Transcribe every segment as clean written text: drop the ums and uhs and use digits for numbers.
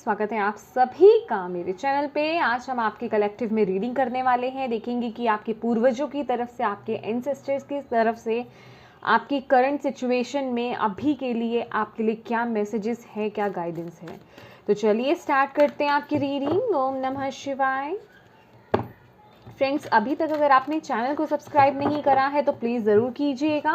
स्वागत है आप सभी का मेरे चैनल पे। आज हम आपके कलेक्टिव में रीडिंग करने वाले हैं। देखेंगे कि आपके पूर्वजों की तरफ से, आपके एंसेस्टर्स की तरफ से आपकी करंट सिचुएशन में अभी के लिए आपके लिए क्या मैसेजेस है, क्या गाइडेंस है। तो चलिए स्टार्ट करते हैं आपकी रीडिंग। ओम नमः शिवाय। फ्रेंड्स, अभी तक अगर आपने चैनल को सब्सक्राइब नहीं करा है तो प्लीज़ ज़रूर कीजिएगा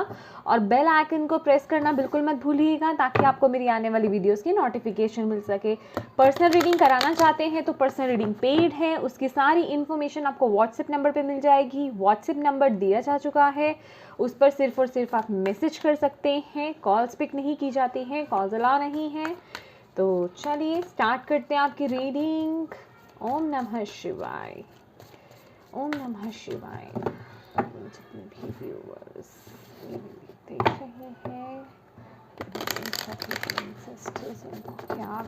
और बेल आइकन को प्रेस करना बिल्कुल मत भूलिएगा ताकि आपको मेरी आने वाली वीडियोस की नोटिफिकेशन मिल सके। पर्सनल रीडिंग कराना चाहते हैं तो पर्सनल रीडिंग पेड है, उसकी सारी इन्फॉर्मेशन आपको व्हाट्सएप नंबर पे मिल जाएगी। व्हाट्सएप नंबर दिया जा चुका है, उस पर सिर्फ और सिर्फ आप मैसेज कर सकते हैं। कॉल्स पिक नहीं की जाती हैं, कॉल्स अलाउ नहीं है। तो चलिए स्टार्ट करते हैं आपकी रीडिंग। ओम नमः शिवाय। ओम नमः शिवाय। जितने भी व्यूअर्स देख रहे हैं क्या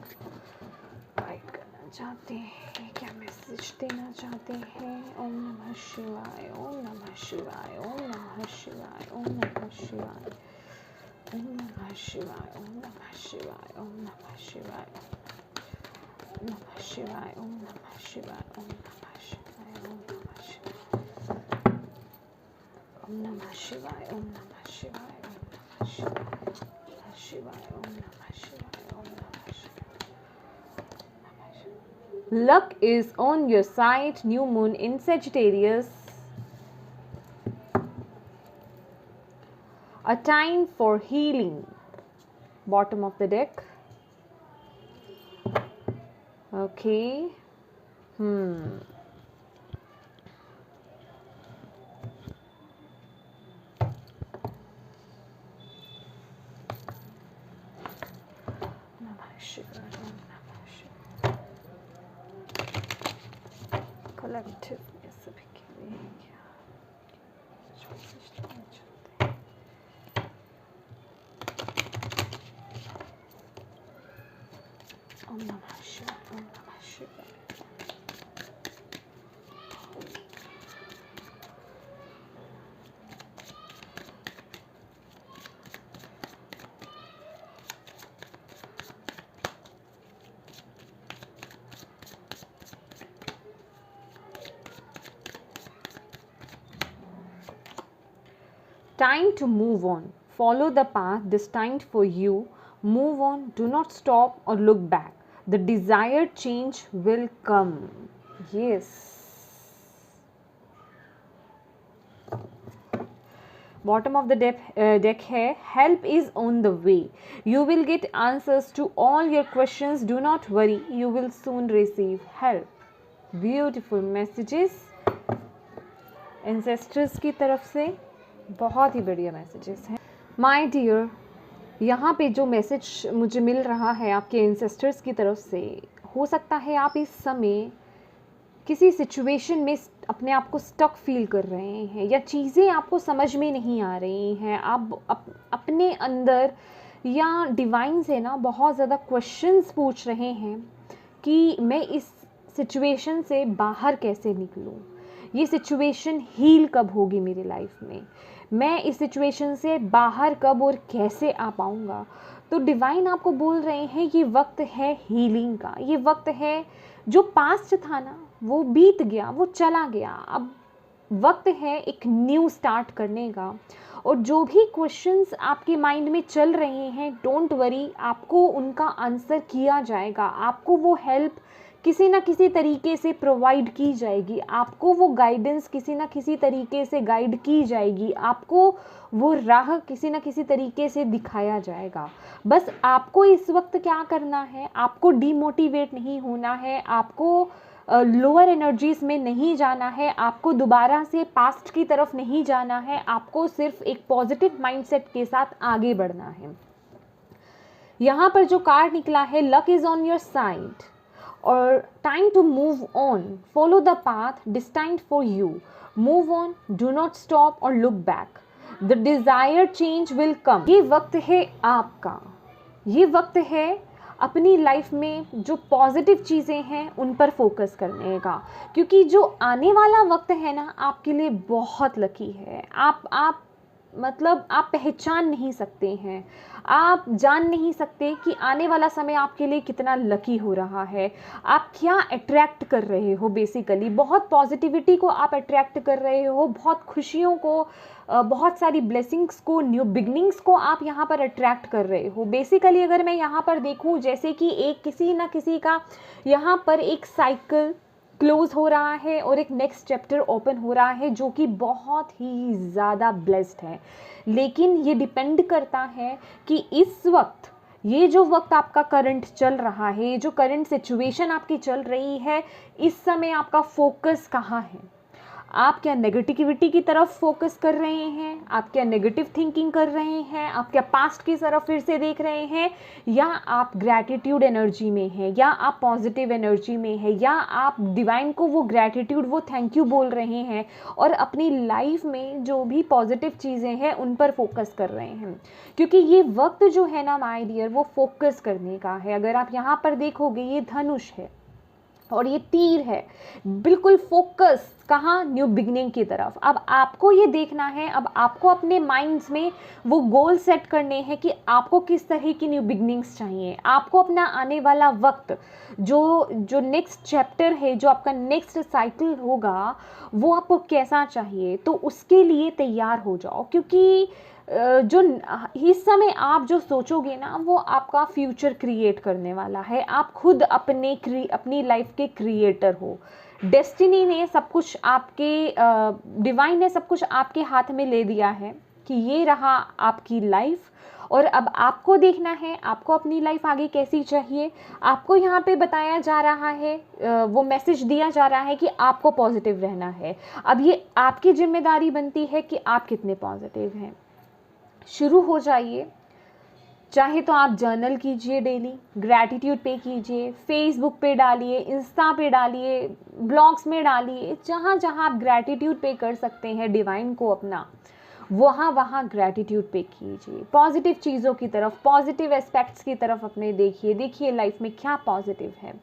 गाइड करना चाहते हैं, क्या मैसेज देना चाहते हैं। ओम नमः शिवाय। ओम नमः शिवाय। ओम नमः शिवाय। ओम नमः शिवाय। ओम नमः शिवाय। ओम नमः शिवाय। ओम नमः शिवाय। ओम नमः शिवाय। ओम नमः शिवाय। ओम नमः शिवाय। ओम नमः शिवाय। ओम नमः शिवाय। ओम नमः शिवाय। ओम नमः शिवाय। ओम नमः शिवाय। Luck is on your side. New moon in Sagittarius. A time for healing. Bottom of the deck. Okay. Collective में सभी के लिए क्या चाहते हैं। ओम नमः शिवाय। ओम नमः शिवाय। Time to move on. Follow the path destined for you. Move on. Do not stop or look back. The desired change will come. Yes. Bottom of the deck है help is on the way. You will get answers to all your questions. Do not worry. You will soon receive help. Beautiful messages. Ancestors की तरफ से बहुत ही बढ़िया messages हैं my dear. यहाँ पे जो मैसेज मुझे मिल रहा है आपके एंसेस्टर्स की तरफ से, हो सकता है आप इस समय किसी सिचुएशन में अपने आप को स्टक फील कर रहे हैं या चीज़ें आपको समझ में नहीं आ रही हैं। आप अपने अंदर या डिवाइन से ना बहुत ज़्यादा क्वेश्चंस पूछ रहे हैं कि मैं इस सिचुएशन से बाहर कैसे निकलूं, ये सिचुएशन हील कब होगी मेरी लाइफ में, मैं इस सिचुएशन से बाहर कब और कैसे आ पाऊँगा। तो डिवाइन आपको बोल रहे हैं ये वक्त है हीलिंग का, ये वक्त है, जो पास्ट था ना वो बीत गया, वो चला गया, अब वक्त है एक न्यू स्टार्ट करने का। और जो भी क्वेश्चंस आपके माइंड में चल रहे हैं, डोंट वरी, आपको उनका आंसर किया जाएगा, आपको वो हेल्प किसी ना किसी तरीके से प्रोवाइड की जाएगी, आपको वो गाइडेंस किसी ना किसी तरीके से गाइड की जाएगी, आपको वो राह किसी ना किसी तरीके से दिखाया जाएगा। बस आपको इस वक्त क्या करना है, आपको डीमोटिवेट नहीं होना है, आपको लोअर एनर्जीज में नहीं जाना है, आपको दोबारा से पास्ट की तरफ नहीं जाना है, आपको सिर्फ एक पॉजिटिव माइंडसेट के साथ आगे बढ़ना है। यहाँ पर जो कार्ड निकला है luck is on your side और time to move on, follow the path destined for you, move on, do not stop और look back, the desired change will come. ये वक्त है आपका, ये वक्त है अपनी लाइफ में जो पॉजिटिव चीज़ें हैं उन पर फोकस करने का, क्योंकि जो आने वाला वक्त है ना आपके लिए बहुत लकी है। आप मतलब आप पहचान नहीं सकते हैं, आप जान नहीं सकते कि आने वाला समय आपके लिए कितना लकी हो रहा है। आप क्या अट्रैक्ट कर रहे हो, बेसिकली बहुत पॉजिटिविटी को आप अट्रैक्ट कर रहे हो, बहुत खुशियों को, बहुत सारी ब्लेसिंग्स को, न्यू बिगनिंग्स को आप यहाँ पर अट्रैक्ट कर रहे हो। बेसिकली अगर मैं यहाँ पर देखूँ, जैसे कि एक किसी ना किसी का यहाँ पर एक साइकिल क्लोज हो रहा है और एक नेक्स्ट चैप्टर ओपन हो रहा है, जो कि बहुत ही ज़्यादा ब्लेस्ड है। लेकिन ये डिपेंड करता है कि इस वक्त, ये जो वक्त आपका करंट चल रहा है, ये जो करंट सिचुएशन आपकी चल रही है, इस समय आपका फोकस कहाँ है। आप क्या नेगेटिविटी की तरफ फोकस कर रहे हैं, आप क्या नेगेटिव थिंकिंग कर रहे हैं, आप क्या पास्ट की तरफ फिर से देख रहे हैं, या आप ग्रैटिट्यूड एनर्जी में हैं, या आप पॉजिटिव एनर्जी में हैं, या आप डिवाइन को वो ग्रैटिट्यूड, वो थैंक यू बोल रहे हैं और अपनी लाइफ में जो भी पॉजिटिव चीज़ें हैं उन पर फोकस कर रहे हैं। क्योंकि ये वक्त जो है ना माय डियर, वो फोकस करने का है। अगर आप यहाँ पर देखोगे, ये धनुष है और ये तीर है, बिल्कुल फोकस कहाँ, न्यू बिगनिंग की तरफ। अब आपको ये देखना है, अब आपको अपने माइंड्स में वो गोल सेट करने हैं कि आपको किस तरह की न्यू बिगनिंग्स चाहिए। आपको अपना आने वाला वक्त, जो नेक्स्ट चैप्टर है, जो आपका नेक्स्ट साइकिल होगा, वो आपको कैसा चाहिए। तो उसके लिए तैयार हो जाओ, क्योंकि जो इस समय आप जो सोचोगे ना, वो आपका फ्यूचर क्रिएट करने वाला है। आप खुद अपनी लाइफ के क्रिएटर हो। डेस्टिनी ने सब कुछ आपके, डिवाइन ने सब कुछ आपके हाथ में ले दिया है कि ये रहा आपकी लाइफ, और अब आपको देखना है आपको अपनी लाइफ आगे कैसी चाहिए। आपको यहाँ पे बताया जा रहा है, वो मैसेज दिया जा रहा है कि आपको पॉजिटिव रहना है। अब ये आपकी जिम्मेदारी बनती है कि आप कितने पॉजिटिव हैं। शुरू हो जाइए। चाहे तो आप जर्नल कीजिए, डेली ग्रैटिट्यूड पे कीजिए, फेसबुक पे डालिए, इंस्टा पे डालिए, ब्लॉग्स में डालिए, जहाँ जहाँ आप ग्रैटिट्यूड पे कर सकते हैं डिवाइन को अपना, वहाँ ग्रैटिट्यूड पे कीजिए। पॉजिटिव चीज़ों की तरफ, पॉजिटिव एस्पेक्ट्स की तरफ अपने देखिए लाइफ में क्या पॉजिटिव है।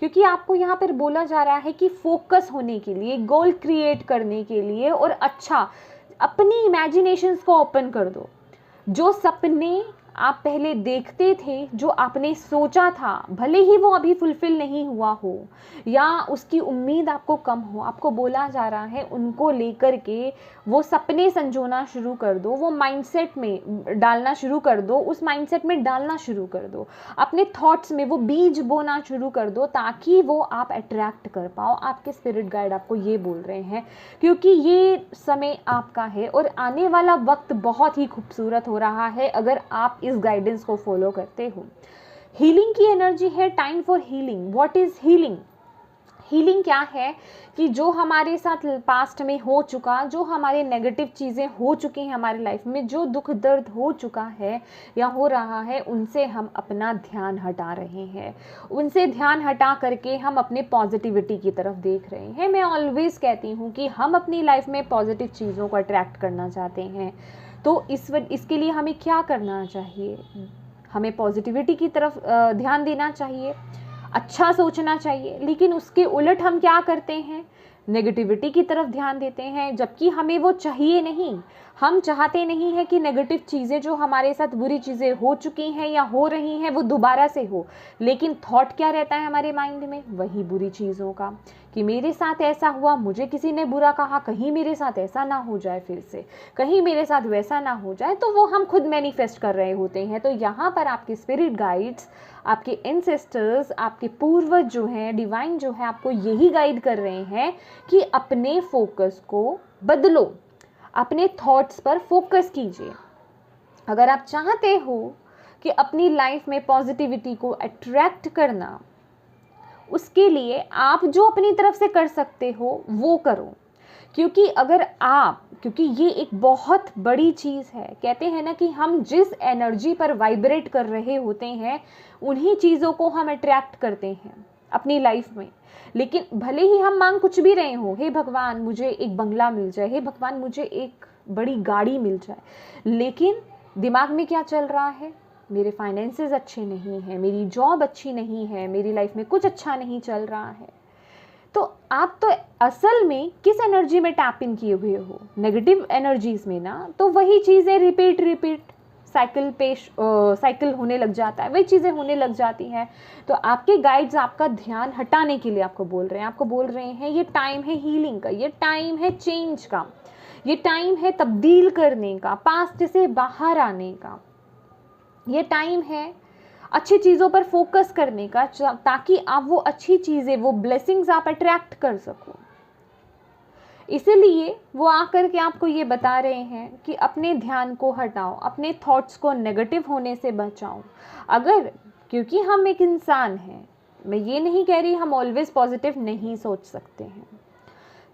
क्योंकि आपको यहाँ पर बोला जा रहा है कि फोकस होने के लिए, गोल क्रिएट करने के लिए, और अच्छा अपनी इमेजिनेशंस को ओपन कर दो। जो सपने आप पहले देखते थे, जो आपने सोचा था, भले ही वो अभी फुलफिल नहीं हुआ हो या उसकी उम्मीद आपको कम हो, आपको बोला जा रहा है उनको लेकर के वो सपने संजोना शुरू कर दो, वो माइंडसेट में डालना शुरू कर दो, उस माइंडसेट में डालना शुरू कर दो, अपने थॉट्स में वो बीज बोना शुरू कर दो, ताकि वो आप अट्रैक्ट कर पाओ। आपके स्पिरिट गाइड आपको ये बोल रहे हैं, क्योंकि ये समय आपका है और आने वाला वक्त बहुत ही खूबसूरत हो रहा है अगर आप इस गाइडेंस को फॉलो करते हो। हीलिंग की एनर्जी है, time for healing. What is healing? Healing क्या है कि जो हमारे साथ पास्ट में हो चुका, जो हमारे नेगेटिव चीज़ें हो चुकी हैं हमारी लाइफ में, जो दुख दर्द हो चुका है या हो रहा है, उनसे हम अपना ध्यान हटा रहे हैं। उनसे ध्यान हटा करके हम अपने पॉजिटिविटी की तरफ देख रहे हैं। मैं ऑलवेज कहती हूँ कि हम अपनी लाइफ में पॉजिटिव चीज़ों को अट्रैक्ट करना चाहते हैं, तो इसके लिए हमें क्या करना चाहिए? हमें पॉजिटिविटी की तरफ ध्यान देना चाहिए, अच्छा सोचना चाहिए। लेकिन उसके उलट हम क्या करते हैं? नेगेटिविटी की तरफ ध्यान देते हैं, जबकि हमें वो चाहिए नहीं। हम चाहते नहीं हैं कि नेगेटिव चीज़ें, जो हमारे साथ बुरी चीज़ें हो चुकी हैं या हो रही हैं, वो दोबारा से हो। लेकिन थॉट क्या रहता है हमारे माइंड में? वही बुरी चीज़ों का, कि मेरे साथ ऐसा हुआ, मुझे किसी ने बुरा कहा, कहीं मेरे साथ ऐसा ना हो जाए फिर से, कहीं मेरे साथ वैसा ना हो जाए। तो वो हम खुद मैनिफेस्ट कर रहे होते हैं। तो यहाँ पर आपके स्पिरिट गाइड्स, आपके एंसेस्टर्स, आपके पूर्वज जो हैं, डिवाइन जो है, आपको यही गाइड कर रहे हैं कि अपने फोकस को बदलो, अपने थॉट्स पर फोकस कीजिए। अगर आप चाहते हो कि अपनी लाइफ में पॉजिटिविटी को अट्रैक्ट करना, उसके लिए आप जो अपनी तरफ से कर सकते हो वो करो। क्योंकि ये एक बहुत बड़ी चीज़ है। कहते हैं ना कि हम जिस एनर्जी पर वाइब्रेट कर रहे होते हैं, उन्हीं चीज़ों को हम अट्रैक्ट करते हैं अपनी लाइफ में। लेकिन भले ही हम मांग कुछ भी रहे हो, हे भगवान मुझे एक बंगला मिल जाए, हे भगवान मुझे एक बड़ी गाड़ी मिल जाए, लेकिन दिमाग में क्या चल रहा है? मेरे फाइनेंसेस अच्छे नहीं हैं, मेरी जॉब अच्छी नहीं है, मेरी लाइफ में कुछ अच्छा नहीं चल रहा है। तो आप तो असल में किस एनर्जी में टैप इन किए हुए हो, नेगेटिव एनर्जीज में ना। तो वही चीज़ें रिपीट साइकिल होने लग जाता है, वही चीज़ें होने लग जाती हैं। तो आपके गाइड्स आपका ध्यान हटाने के लिए आपको बोल रहे हैं ये टाइम है हीलिंग का, ये टाइम है चेंज का, ये टाइम है तब्दील करने का, पास्ट से बाहर आने का, ये टाइम है अच्छी चीज़ों पर फोकस करने का, ताकि आप वो अच्छी चीज़ें, वो ब्लेसिंग्स आप अट्रैक्ट कर सको। इसीलिए वो आकर के आपको ये बता रहे हैं कि अपने ध्यान को हटाओ, अपने थॉट्स को नेगेटिव होने से बचाओ। अगर, क्योंकि हम एक इंसान हैं, मैं ये नहीं कह रही हम ऑलवेज पॉजिटिव नहीं सोच सकते हैं,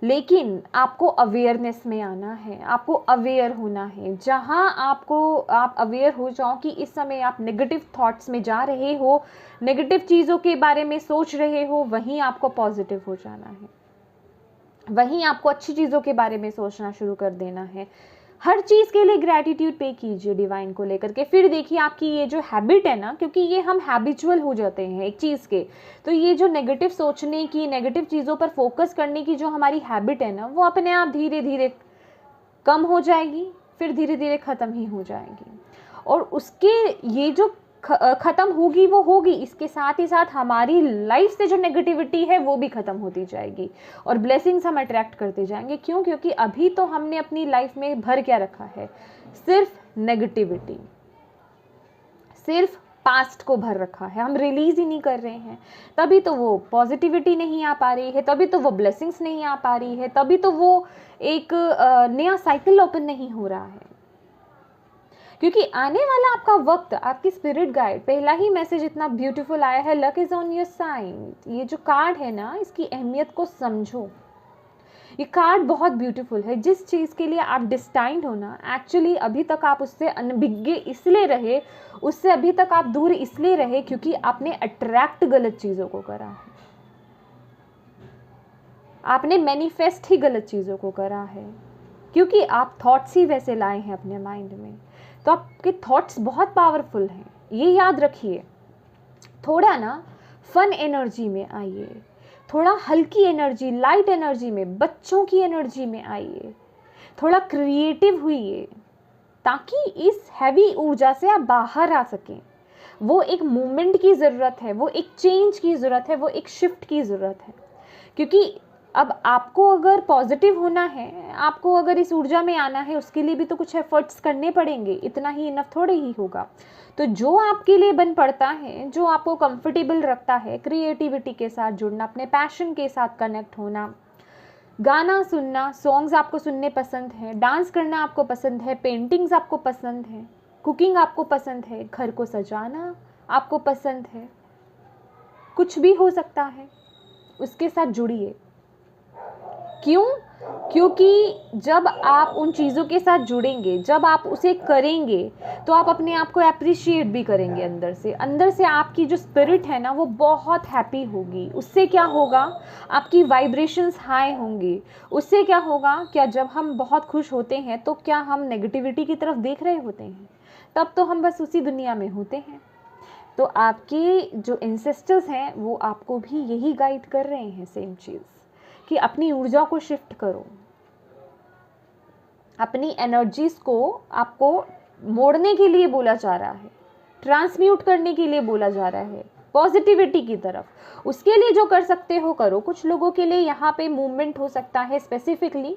लेकिन आपको अवेयरनेस में आना है, आपको अवेयर होना है। जहाँ आप अवेयर हो जाओ कि इस समय आप नेगेटिव थॉट्स में जा रहे हो, नेगेटिव चीज़ों के बारे में सोच रहे हो, वहीं आपको पॉजिटिव हो जाना है, वहीं आपको अच्छी चीज़ों के बारे में सोचना शुरू कर देना है। हर चीज़ के लिए ग्रैटिट्यूड पे कीजिए डिवाइन को लेकर के। फिर देखिए आपकी ये जो हैबिट है ना, क्योंकि ये हम हैबिचुअल हो जाते हैं एक चीज़ के, तो ये जो नेगेटिव सोचने की, नेगेटिव चीज़ों पर फोकस करने की जो हमारी हैबिट है ना, वो अपने आप धीरे धीरे कम हो जाएगी, फिर धीरे धीरे ख़त्म ही हो जाएगी। और उसके ये जो ख़त्म होगी वो होगी, इसके साथ ही साथ हमारी लाइफ से जो नेगेटिविटी है वो भी ख़त्म होती जाएगी और ब्लेसिंग्स हम अट्रैक्ट करते जाएंगे। क्यों? क्योंकि अभी तो हमने अपनी लाइफ में भर क्या रखा है, सिर्फ नेगेटिविटी, सिर्फ पास्ट को भर रखा है, हम रिलीज़ ही नहीं कर रहे हैं। तभी तो वो पॉजिटिविटी नहीं आ पा रही है, तभी तो वो ब्लेसिंग्स नहीं आ पा रही है, तभी तो वो एक नया साइकिल ओपन नहीं हो रहा है। क्योंकि आने वाला आपका वक्त, आपकी स्पिरिट गाइड, पहला ही मैसेज इतना ब्यूटीफुल आया है, luck is on your sign. ये जो कार्ड है ना, इसकी अहमियत को समझो। ये कार्ड बहुत ब्यूटीफुल है। जिस चीज़ के लिए आप डिस्टाइंड हो ना, एक्चुअली अभी तक आप उससे अनभिज्ञ इसलिए रहे, उससे अभी तक आप दूर इसलिए रहे क्योंकि आपने अट्रैक्ट गलत चीज़ों को करा है, आपने मैनिफेस्ट ही गलत चीज़ों को करा है, क्योंकि आप थॉट्स ही वैसे लाए हैं अपने माइंड में। तो आपके थॉट्स बहुत पावरफुल हैं, ये याद रखिए। थोड़ा ना फन एनर्जी में आइए, थोड़ा हल्की एनर्जी, लाइट एनर्जी में, बच्चों की एनर्जी में आइए, थोड़ा क्रिएटिव हुइए, ताकि इस हैवी ऊर्जा से आप बाहर आ सकें। वो एक मूवमेंट की ज़रूरत है, वो एक चेंज की ज़रूरत है, वो एक शिफ्ट की ज़रूरत है। क्योंकि अब आपको अगर पॉजिटिव होना है, आपको अगर इस ऊर्जा में आना है, उसके लिए भी तो कुछ एफर्ट्स करने पड़ेंगे, इतना ही इनफ थोड़े ही होगा। तो जो आपके लिए बन पड़ता है, जो आपको कंफर्टेबल रखता है, क्रिएटिविटी के साथ जुड़ना, अपने पैशन के साथ कनेक्ट होना, गाना सुनना, सॉन्ग्स आपको सुनने पसंद है, डांस करना आपको पसंद है, पेंटिंग्स आपको पसंद है, कुकिंग आपको पसंद है, घर को सजाना आपको पसंद है, कुछ भी हो सकता है, उसके साथ जुड़िए। क्यों? क्योंकि जब आप उन चीज़ों के साथ जुड़ेंगे, जब आप उसे करेंगे, तो आप अपने आप को अप्रिशिएट भी करेंगे अंदर से आपकी जो स्पिरिट है ना, वो बहुत हैप्पी होगी। उससे क्या होगा, आपकी वाइब्रेशंस हाई होंगी। उससे क्या होगा, क्या जब हम बहुत खुश होते हैं तो क्या हम नेगेटिविटी की तरफ देख रहे होते हैं? तब तो हम बस उसी दुनिया में होते हैं। तो आपके जो एंसेस्टर्स हैं वो आपको भी यही गाइड कर रहे हैं, सेम चीज़, कि अपनी ऊर्जा को शिफ्ट करो, अपनी एनर्जीज को आपको मोड़ने के लिए बोला जा रहा है, ट्रांसम्यूट करने के लिए बोला जा रहा है पॉजिटिविटी की तरफ। उसके लिए जो कर सकते हो करो। कुछ लोगों के लिए यहाँ पे मूवमेंट हो सकता है, स्पेसिफिकली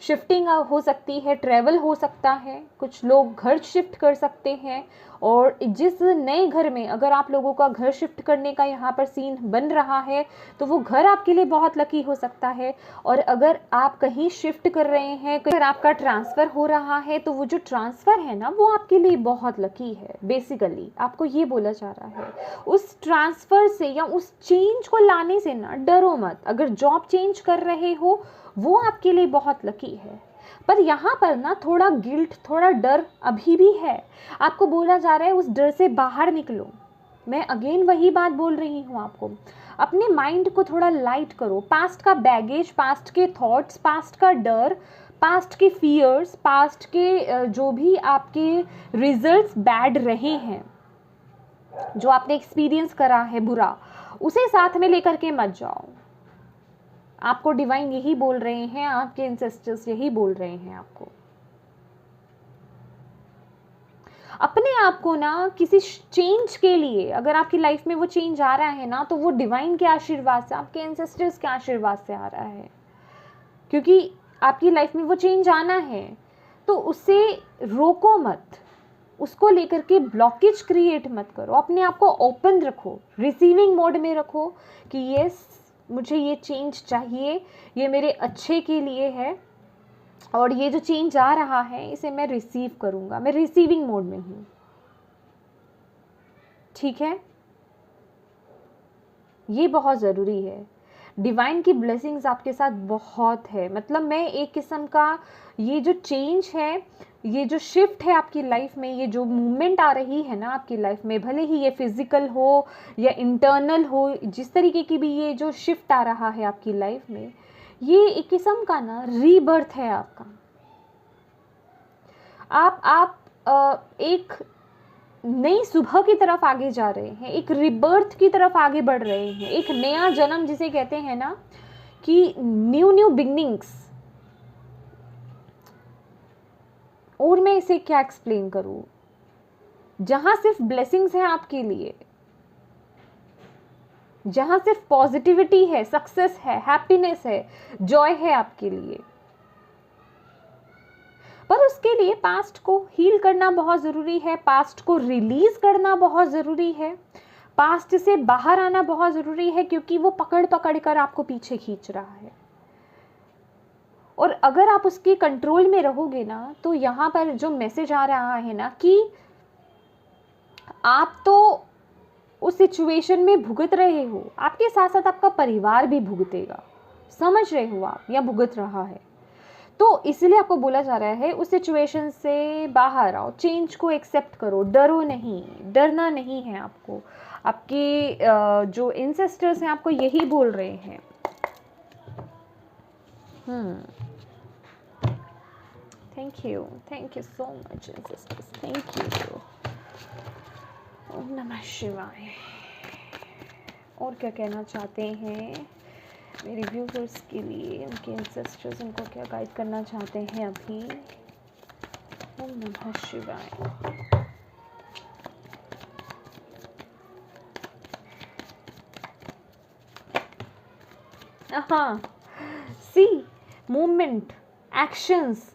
शिफ्टिंग हो सकती है, ट्रैवल हो सकता है, कुछ लोग घर शिफ्ट कर सकते हैं। और जिस नए घर में अगर आप लोगों का घर शिफ्ट करने का यहाँ पर सीन बन रहा है, तो वो घर आपके लिए बहुत लकी हो सकता है। और अगर आप कहीं शिफ्ट कर रहे हैं, अगर आपका ट्रांसफ़र हो रहा है, तो वो जो ट्रांसफ़र है ना, वो आपके लिए बहुत लकी है। बेसिकली आपको ये बोला जा रहा है, उस ट्रांसफ़र से या उस चेंज को लाने से ना डरो मत। अगर जॉब चेंज कर रहे हो, वो आपके लिए बहुत लकी है। पर यहाँ पर ना थोड़ा गिल्ट, थोड़ा डर अभी भी है। आपको बोला जा रहा है उस डर से बाहर निकलो। मैं अगेन वही बात बोल रही हूँ आपको, अपने माइंड को थोड़ा लाइट करो। पास्ट का बैगेज, पास्ट के थॉट्स, पास्ट का डर, पास्ट के फियर्स, पास्ट के जो भी आपके रिजल्ट्स बैड रहे हैं, जो आपने एक्सपीरियंस करा है बुरा, उसे साथ में लेकर के मत जाओ। आपको डिवाइन यही बोल रहे हैं, आपके एंसेस्टर्स यही बोल रहे हैं आपको। अपने आप को ना किसी चेंज के लिए, अगर आपकी लाइफ में वो चेंज आ रहा है ना, तो वो डिवाइन के आशीर्वाद से, आपके एंसेस्टर्स के आशीर्वाद से आ रहा है, क्योंकि आपकी लाइफ में वो चेंज आना है। तो उसे रोको मत, उसको लेकर के ब्लॉकेज क्रिएट मत करो, अपने आप को ओपन रखो, रिसीविंग मोड में रखो कि यस मुझे ये चेंज चाहिए, ये मेरे अच्छे के लिए है, और ये जो चेंज आ रहा है इसे मैं रिसीव करूंगा, मैं रिसीविंग मोड में हूं। ठीक है, ये बहुत ज़रूरी है। डिवाइन की ब्लेसिंग्स आपके साथ बहुत है, मतलब मैं एक किस्म का, ये जो चेंज है, ये जो शिफ्ट है आपकी लाइफ में, ये जो मूवमेंट आ रही है ना आपकी लाइफ में, भले ही ये फिजिकल हो या इंटरनल हो, जिस तरीके की भी ये जो शिफ्ट आ रहा है आपकी लाइफ में, ये एक किस्म का ना रीबर्थ है आपका। आप एक नई सुबह की तरफ आगे जा रहे हैं, एक रिबर्थ की तरफ आगे बढ़ रहे हैं, एक नया जन्म जिसे कहते हैं ना कि न्यू बिगनिंग्स। और मैं इसे क्या एक्सप्लेन करूं, जहां सिर्फ ब्लेसिंग्स हैं आपके लिए, जहां सिर्फ पॉजिटिविटी है, सक्सेस है, हैप्पीनेस है, जॉय है आपके लिए। पर उसके लिए पास्ट को हील करना बहुत ज़रूरी है, पास्ट को रिलीज करना बहुत ज़रूरी है, पास्ट से बाहर आना बहुत ज़रूरी है, क्योंकि वो पकड़ पकड़ कर आपको पीछे खींच रहा है। और अगर आप उसके कंट्रोल में रहोगे ना, तो यहाँ पर जो मैसेज आ रहा है ना कि आप तो उस सिचुएशन में भुगत रहे हो, आपके साथ साथ आपका परिवार भी भुगतेगा, समझ रहे हो आप, या भुगत रहा है। तो इसलिए आपको बोला जा रहा है उस सिचुएशन से बाहर आओ, चेंज को एक्सेप्ट करो, डरो नहीं, डरना नहीं है आपको। आपके जो एंसेस्टर्स हैं आपको यही बोल रहे हैं। Thank you so much ancestors, thank you. ओम नमः शिवाय। और क्या कहना चाहते हैं मेरे व्यूअर्स के लिए, उनके एंसेस्टर्स उनको क्या गाइड करना चाहते हैं अभी। ओम नमः शिवाय। हाँ, सी मूवमेंट, एक्शंस।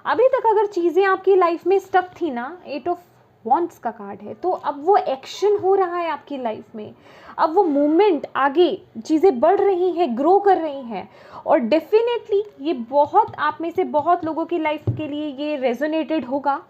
अभी तक अगर चीज़ें आपकी लाइफ में स्टक थी ना, 8 ऑफ वॉन्ट्स का कार्ड है, तो अब वो एक्शन हो रहा है आपकी लाइफ में, अब वो मूवमेंट, आगे चीज़ें बढ़ रही हैं, ग्रो कर रही हैं। और डेफिनेटली ये बहुत आप में से बहुत लोगों की लाइफ के लिए ये रेजोनेटेड होगा।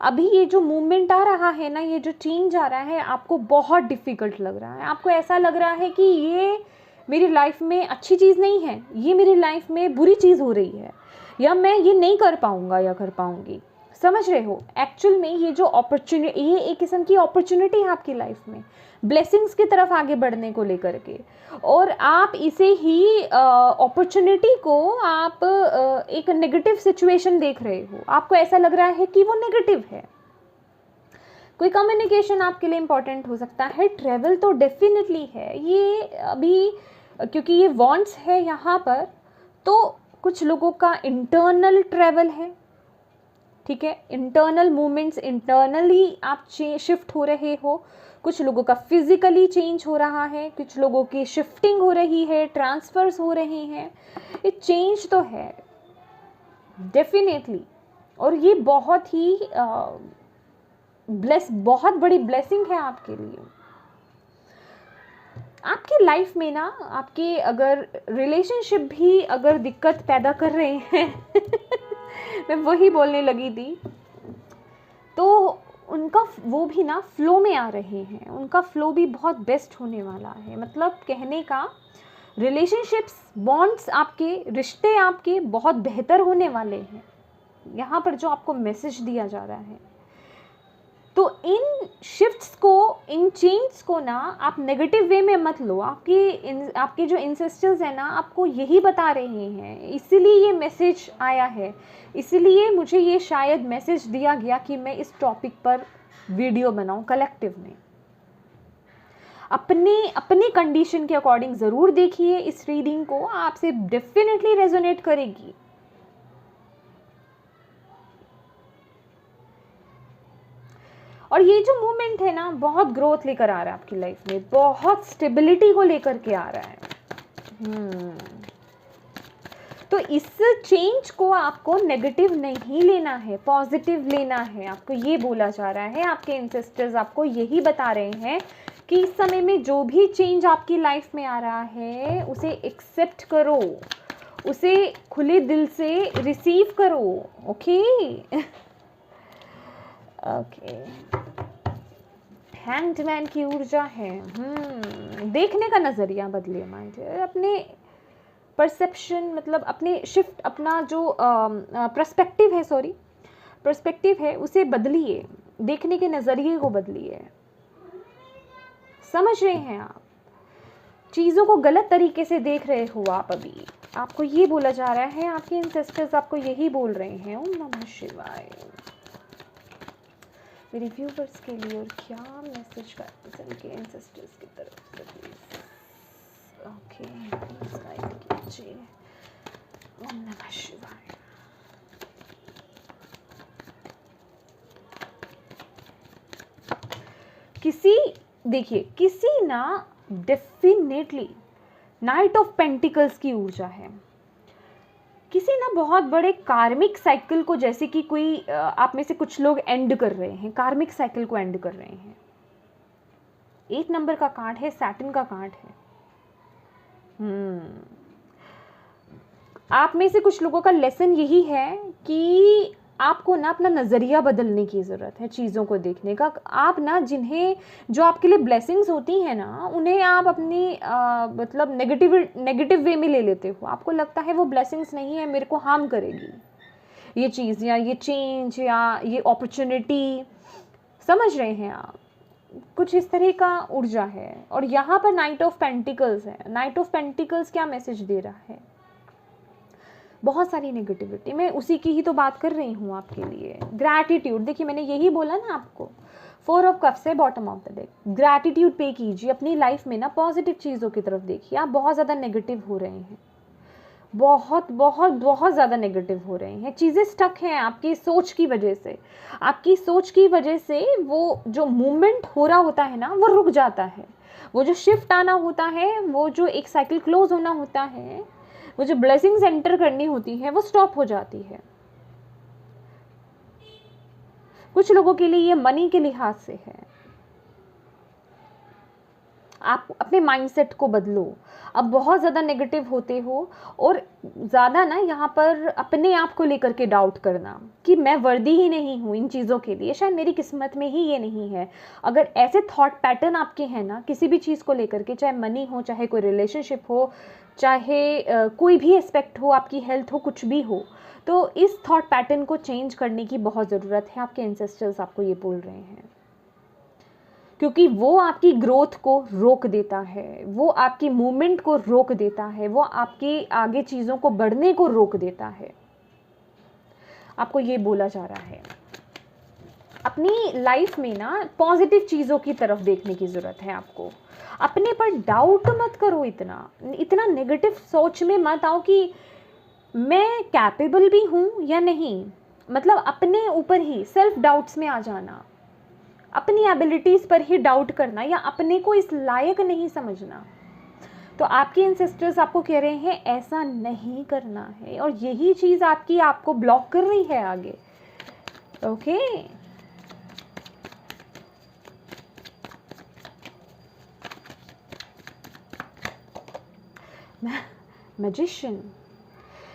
अभी ये जो मूवमेंट आ रहा है ना, ये जो चेंज आ रहा है, आपको बहुत डिफ़िकल्ट लग रहा है, आपको ऐसा लग रहा है कि ये मेरी लाइफ में अच्छी चीज़ नहीं है, ये मेरी लाइफ में बुरी चीज़ हो रही है, या मैं ये नहीं कर पाऊँगा या कर पाऊँगी। समझ रहे हो, एक्चुअल में ये जो अपॉर्चुनिटी, ये एक किस्म की अपॉर्चुनिटी है आपकी लाइफ में, ब्लेसिंग्स की तरफ आगे बढ़ने को लेकर के, और आप इसे ही अपॉर्चुनिटी को आप एक नेगेटिव सिचुएशन देख रहे हो, आपको ऐसा लग रहा है कि वो नेगेटिव है। कोई कम्युनिकेशन आपके लिए इम्पॉर्टेंट हो सकता है, ट्रैवल तो डेफिनेटली है ये अभी, क्योंकि ये वॉन्ट्स है यहाँ पर, तो कुछ लोगों का इंटरनल ट्रैवल है, ठीक है, इंटरनल मूवमेंट्स, इंटरनली आप शिफ्ट हो रहे हो। कुछ लोगों का फिजिकली चेंज हो रहा है, कुछ लोगों की शिफ्टिंग हो रही है, ट्रांसफर्स हो रहे हैं। ये चेंज तो है डेफिनेटली, और ये बहुत ही बहुत बड़ी ब्लेसिंग है आपके लिए। आपकी लाइफ में ना, आपके अगर रिलेशनशिप भी अगर दिक्कत पैदा कर रहे हैं मैं वही बोलने लगी थी, तो उनका वो भी ना फ्लो में आ रहे हैं, उनका फ्लो भी बहुत बेस्ट होने वाला है। मतलब कहने का, रिलेशनशिप्स, बॉन्ड्स, आपके रिश्ते आपके बहुत बेहतर होने वाले हैं, यहाँ पर जो आपको मैसेज दिया जा रहा है। तो इन शिफ्ट्स को, इन चेंज को ना आप नेगेटिव वे में मत लो। आपके जो इंसेस्टर्स हैं ना, आपको यही बता रहे हैं, इसीलिए ये मैसेज आया है, इसीलिए मुझे ये शायद मैसेज दिया गया कि मैं इस टॉपिक पर वीडियो बनाऊं कलेक्टिव में। अपने अपनी कंडीशन के अकॉर्डिंग ज़रूर देखिए इस रीडिंग को, आपसे डेफिनेटली रेजोनेट करेगी। और ये जो मूवमेंट है ना, बहुत ग्रोथ लेकर आ रहा है आपकी लाइफ में, बहुत स्टेबिलिटी को लेकर के आ रहा है। तो इस चेंज को आपको नेगेटिव नहीं लेना है, पॉजिटिव लेना है। आपको ये बोला जा रहा है, आपके एंसेस्टर्स आपको यही बता रहे हैं कि इस समय में जो भी चेंज आपकी लाइफ में आ रहा है उसे एक्सेप्ट करो, उसे खुले दिल से रिसीव करो। ओके ओके, हैंग्ड मैन की ऊर्जा है। देखने का नज़रिया बदलिए माइंड, अपने परसेप्शन, मतलब अपने शिफ्ट, अपना जो पर्सपेक्टिव है, सॉरी पर्सपेक्टिव है, उसे बदलिए, देखने के नज़रिए को बदलिए। समझ रहे हैं आप, चीज़ों को गलत तरीके से देख रहे हो आप अभी। आपको ये बोला जा रहा है, आपके एंसेस्टर्स आपको यही बोल रहे हैं। ओम नमः शिवाय। मेरे व्यूवर्स के लिए और क्या मैसेज का के एंसेस्टर्स की तरफ से प्लीज। ओके प्लीज गाइड कीजिए। ओम नमः शिवाय। देखिए किसी ना डेफिनेटली नाइट ऑफ पेंटिकल्स की ऊर्जा है, किसी ना बहुत बड़े कार्मिक साइकिल को, जैसे कि कोई आप में से कुछ लोग एंड कर रहे हैं, कार्मिक साइकिल को एंड कर रहे हैं। 8 नंबर का कार्ड है, सैटर्न का कार्ड है। आप में से कुछ लोगों का लेसन यही है कि आपको ना अपना नज़रिया बदलने की ज़रूरत है चीज़ों को देखने का। आप ना जो आपके लिए ब्लेसिंग्स होती हैं ना, उन्हें आप अपनी मतलब नेगेटिव वे में ले लेते हो। आपको लगता है वो ब्लेसिंग्स नहीं है, मेरे को हार्म करेगी ये चीज़, या ये चेंज, या ये अपॉर्चुनिटी। समझ रहे हैं आप, कुछ इस तरह का ऊर्जा है। और यहाँ पर नाइट ऑफ पेंटिकल्स है। नाइट ऑफ पेंटिकल्स क्या मैसेज दे रहा है? बहुत सारी नेगेटिविटी, मैं उसी की ही तो बात कर रही हूँ आपके लिए। ग्रैटिट्यूड, देखिए मैंने यही बोला ना आपको, 4 ऑफ कप्स है bottom of the deck. Gratitude पे कीजिए अपनी लाइफ में ना, पॉजिटिव चीज़ों की तरफ देखिए। आप बहुत ज़्यादा नेगेटिव हो रहे हैं, बहुत बहुत बहुत ज़्यादा नेगेटिव हो रहे हैं। चीज़ें स्टक हैं आपकी सोच की वजह से। आपकी सोच की वजह से वो जो मूवमेंट हो रहा होता है ना, वो रुक जाता है। वो जो शिफ्ट आना होता है, वो जो एक साइकिल क्लोज होना होता है, वो जो ब्लेसिंग्स एंटर करनी होती है, वो स्टॉप हो जाती है। कुछ लोगों के लिए ये मनी के लिहाज से है। आप अपने माइंडसेट को बदलो। अब बहुत ज़्यादा नेगेटिव होते हो, और ज़्यादा ना यहाँ पर अपने आप को लेकर के डाउट करना कि मैं वर्दी ही नहीं हूँ इन चीज़ों के लिए, शायद मेरी किस्मत में ही ये नहीं है। अगर ऐसे थॉट पैटर्न आपके हैं ना किसी भी चीज़ को लेकर के, चाहे मनी हो, चाहे कोई रिलेशनशिप हो, चाहे कोई भी एस्पेक्ट हो, आपकी हेल्थ हो, कुछ भी हो, तो इस थॉट पैटर्न को चेंज करने की बहुत ज़रूरत है। आपके एंसेस्टर्स आपको ये बोल रहे हैं, क्योंकि वो आपकी ग्रोथ को रोक देता है, वो आपकी मूवमेंट को रोक देता है, वो आपकी आगे चीज़ों को बढ़ने को रोक देता है। आपको ये बोला जा रहा है। अपनी लाइफ में ना पॉजिटिव चीज़ों की तरफ देखने की ज़रूरत है आपको। अपने पर डाउट मत करो, इतना नेगेटिव सोच में मत आओ कि मैं कैपेबल भी हूँ या नहीं। मतलब अपने ऊपर ही सेल्फ डाउट्स में आ जाना, अपनी एबिलिटीज़ पर ही डाउट करना, या अपने को इस लायक नहीं समझना। तो आपके एंसेस्टर्स आपको कह रहे हैं ऐसा नहीं करना है, और यही चीज़ आपको ब्लॉक कर रही है आगे। ओके मैजिशियन,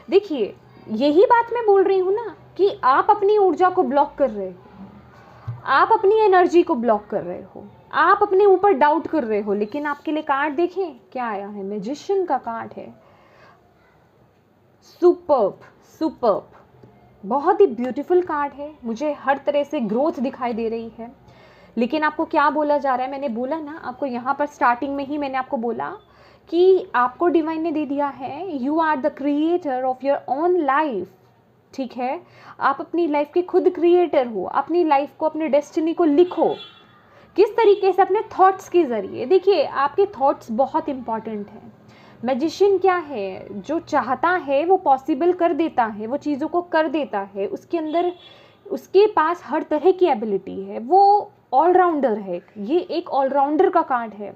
देखिए यही बात मैं बोल रही हूँ ना कि आप अपनी ऊर्जा को ब्लॉक कर रहे हो, आप अपनी एनर्जी को ब्लॉक कर रहे हो, आप अपने ऊपर डाउट कर रहे हो। लेकिन आपके लिए कार्ड देखें क्या आया है, मैजिशियन का कार्ड है। सुपर्ब, बहुत ही ब्यूटीफुल कार्ड है। मुझे हर तरह से ग्रोथ दिखाई दे रही है। लेकिन आपको क्या बोला जा रहा है, मैंने बोला ना आपको यहाँ पर स्टार्टिंग में ही, मैंने आपको बोला कि आपको डिवाइन ने दे दिया है, you are the creator of your own life. ठीक है, आप अपनी लाइफ के खुद क्रिएटर हो। अपनी लाइफ को, अपनी डेस्टिनी को लिखो किस तरीके से, अपने थॉट्स के ज़रिए। देखिए आपके थॉट्स बहुत इम्पॉर्टेंट हैं। मैजिशियन क्या है, जो चाहता है वो पॉसिबल कर देता है, वो चीज़ों को कर देता है, उसके अंदर उसके पास हर तरह की एबिलिटी है, वो ऑलराउंडर है। ये एक ऑलराउंडर का कार्ड है।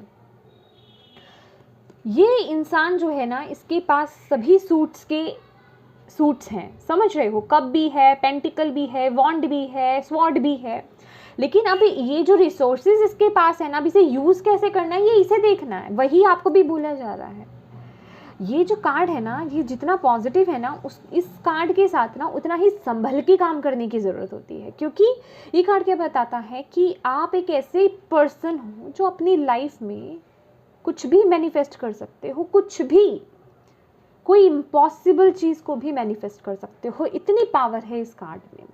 ये इंसान जो है ना, इसके पास सभी सूट्स हैं, समझ रहे हो, कप भी है, पेंटिकल भी है, वॉन्ड भी है, स्वॉर्ड भी है। लेकिन अब ये जो रिसोर्सेज इसके पास है ना, अब इसे यूज़ कैसे करना है ये इसे देखना है, वही आपको भी बोला जा रहा है। ये जो कार्ड है ना, ये जितना पॉजिटिव है ना, इस कार्ड के साथ ना उतना ही संभल के काम करने की ज़रूरत होती है। क्योंकि ये कार्ड क्या बताता है कि आप एक ऐसे पर्सन हो जो अपनी लाइफ में कुछ भी मैनिफेस्ट कर सकते हो, कुछ भी, कोई इम्पॉसिबल चीज़ को भी मैनिफेस्ट कर सकते हो। इतनी पावर है इस कार्ड में,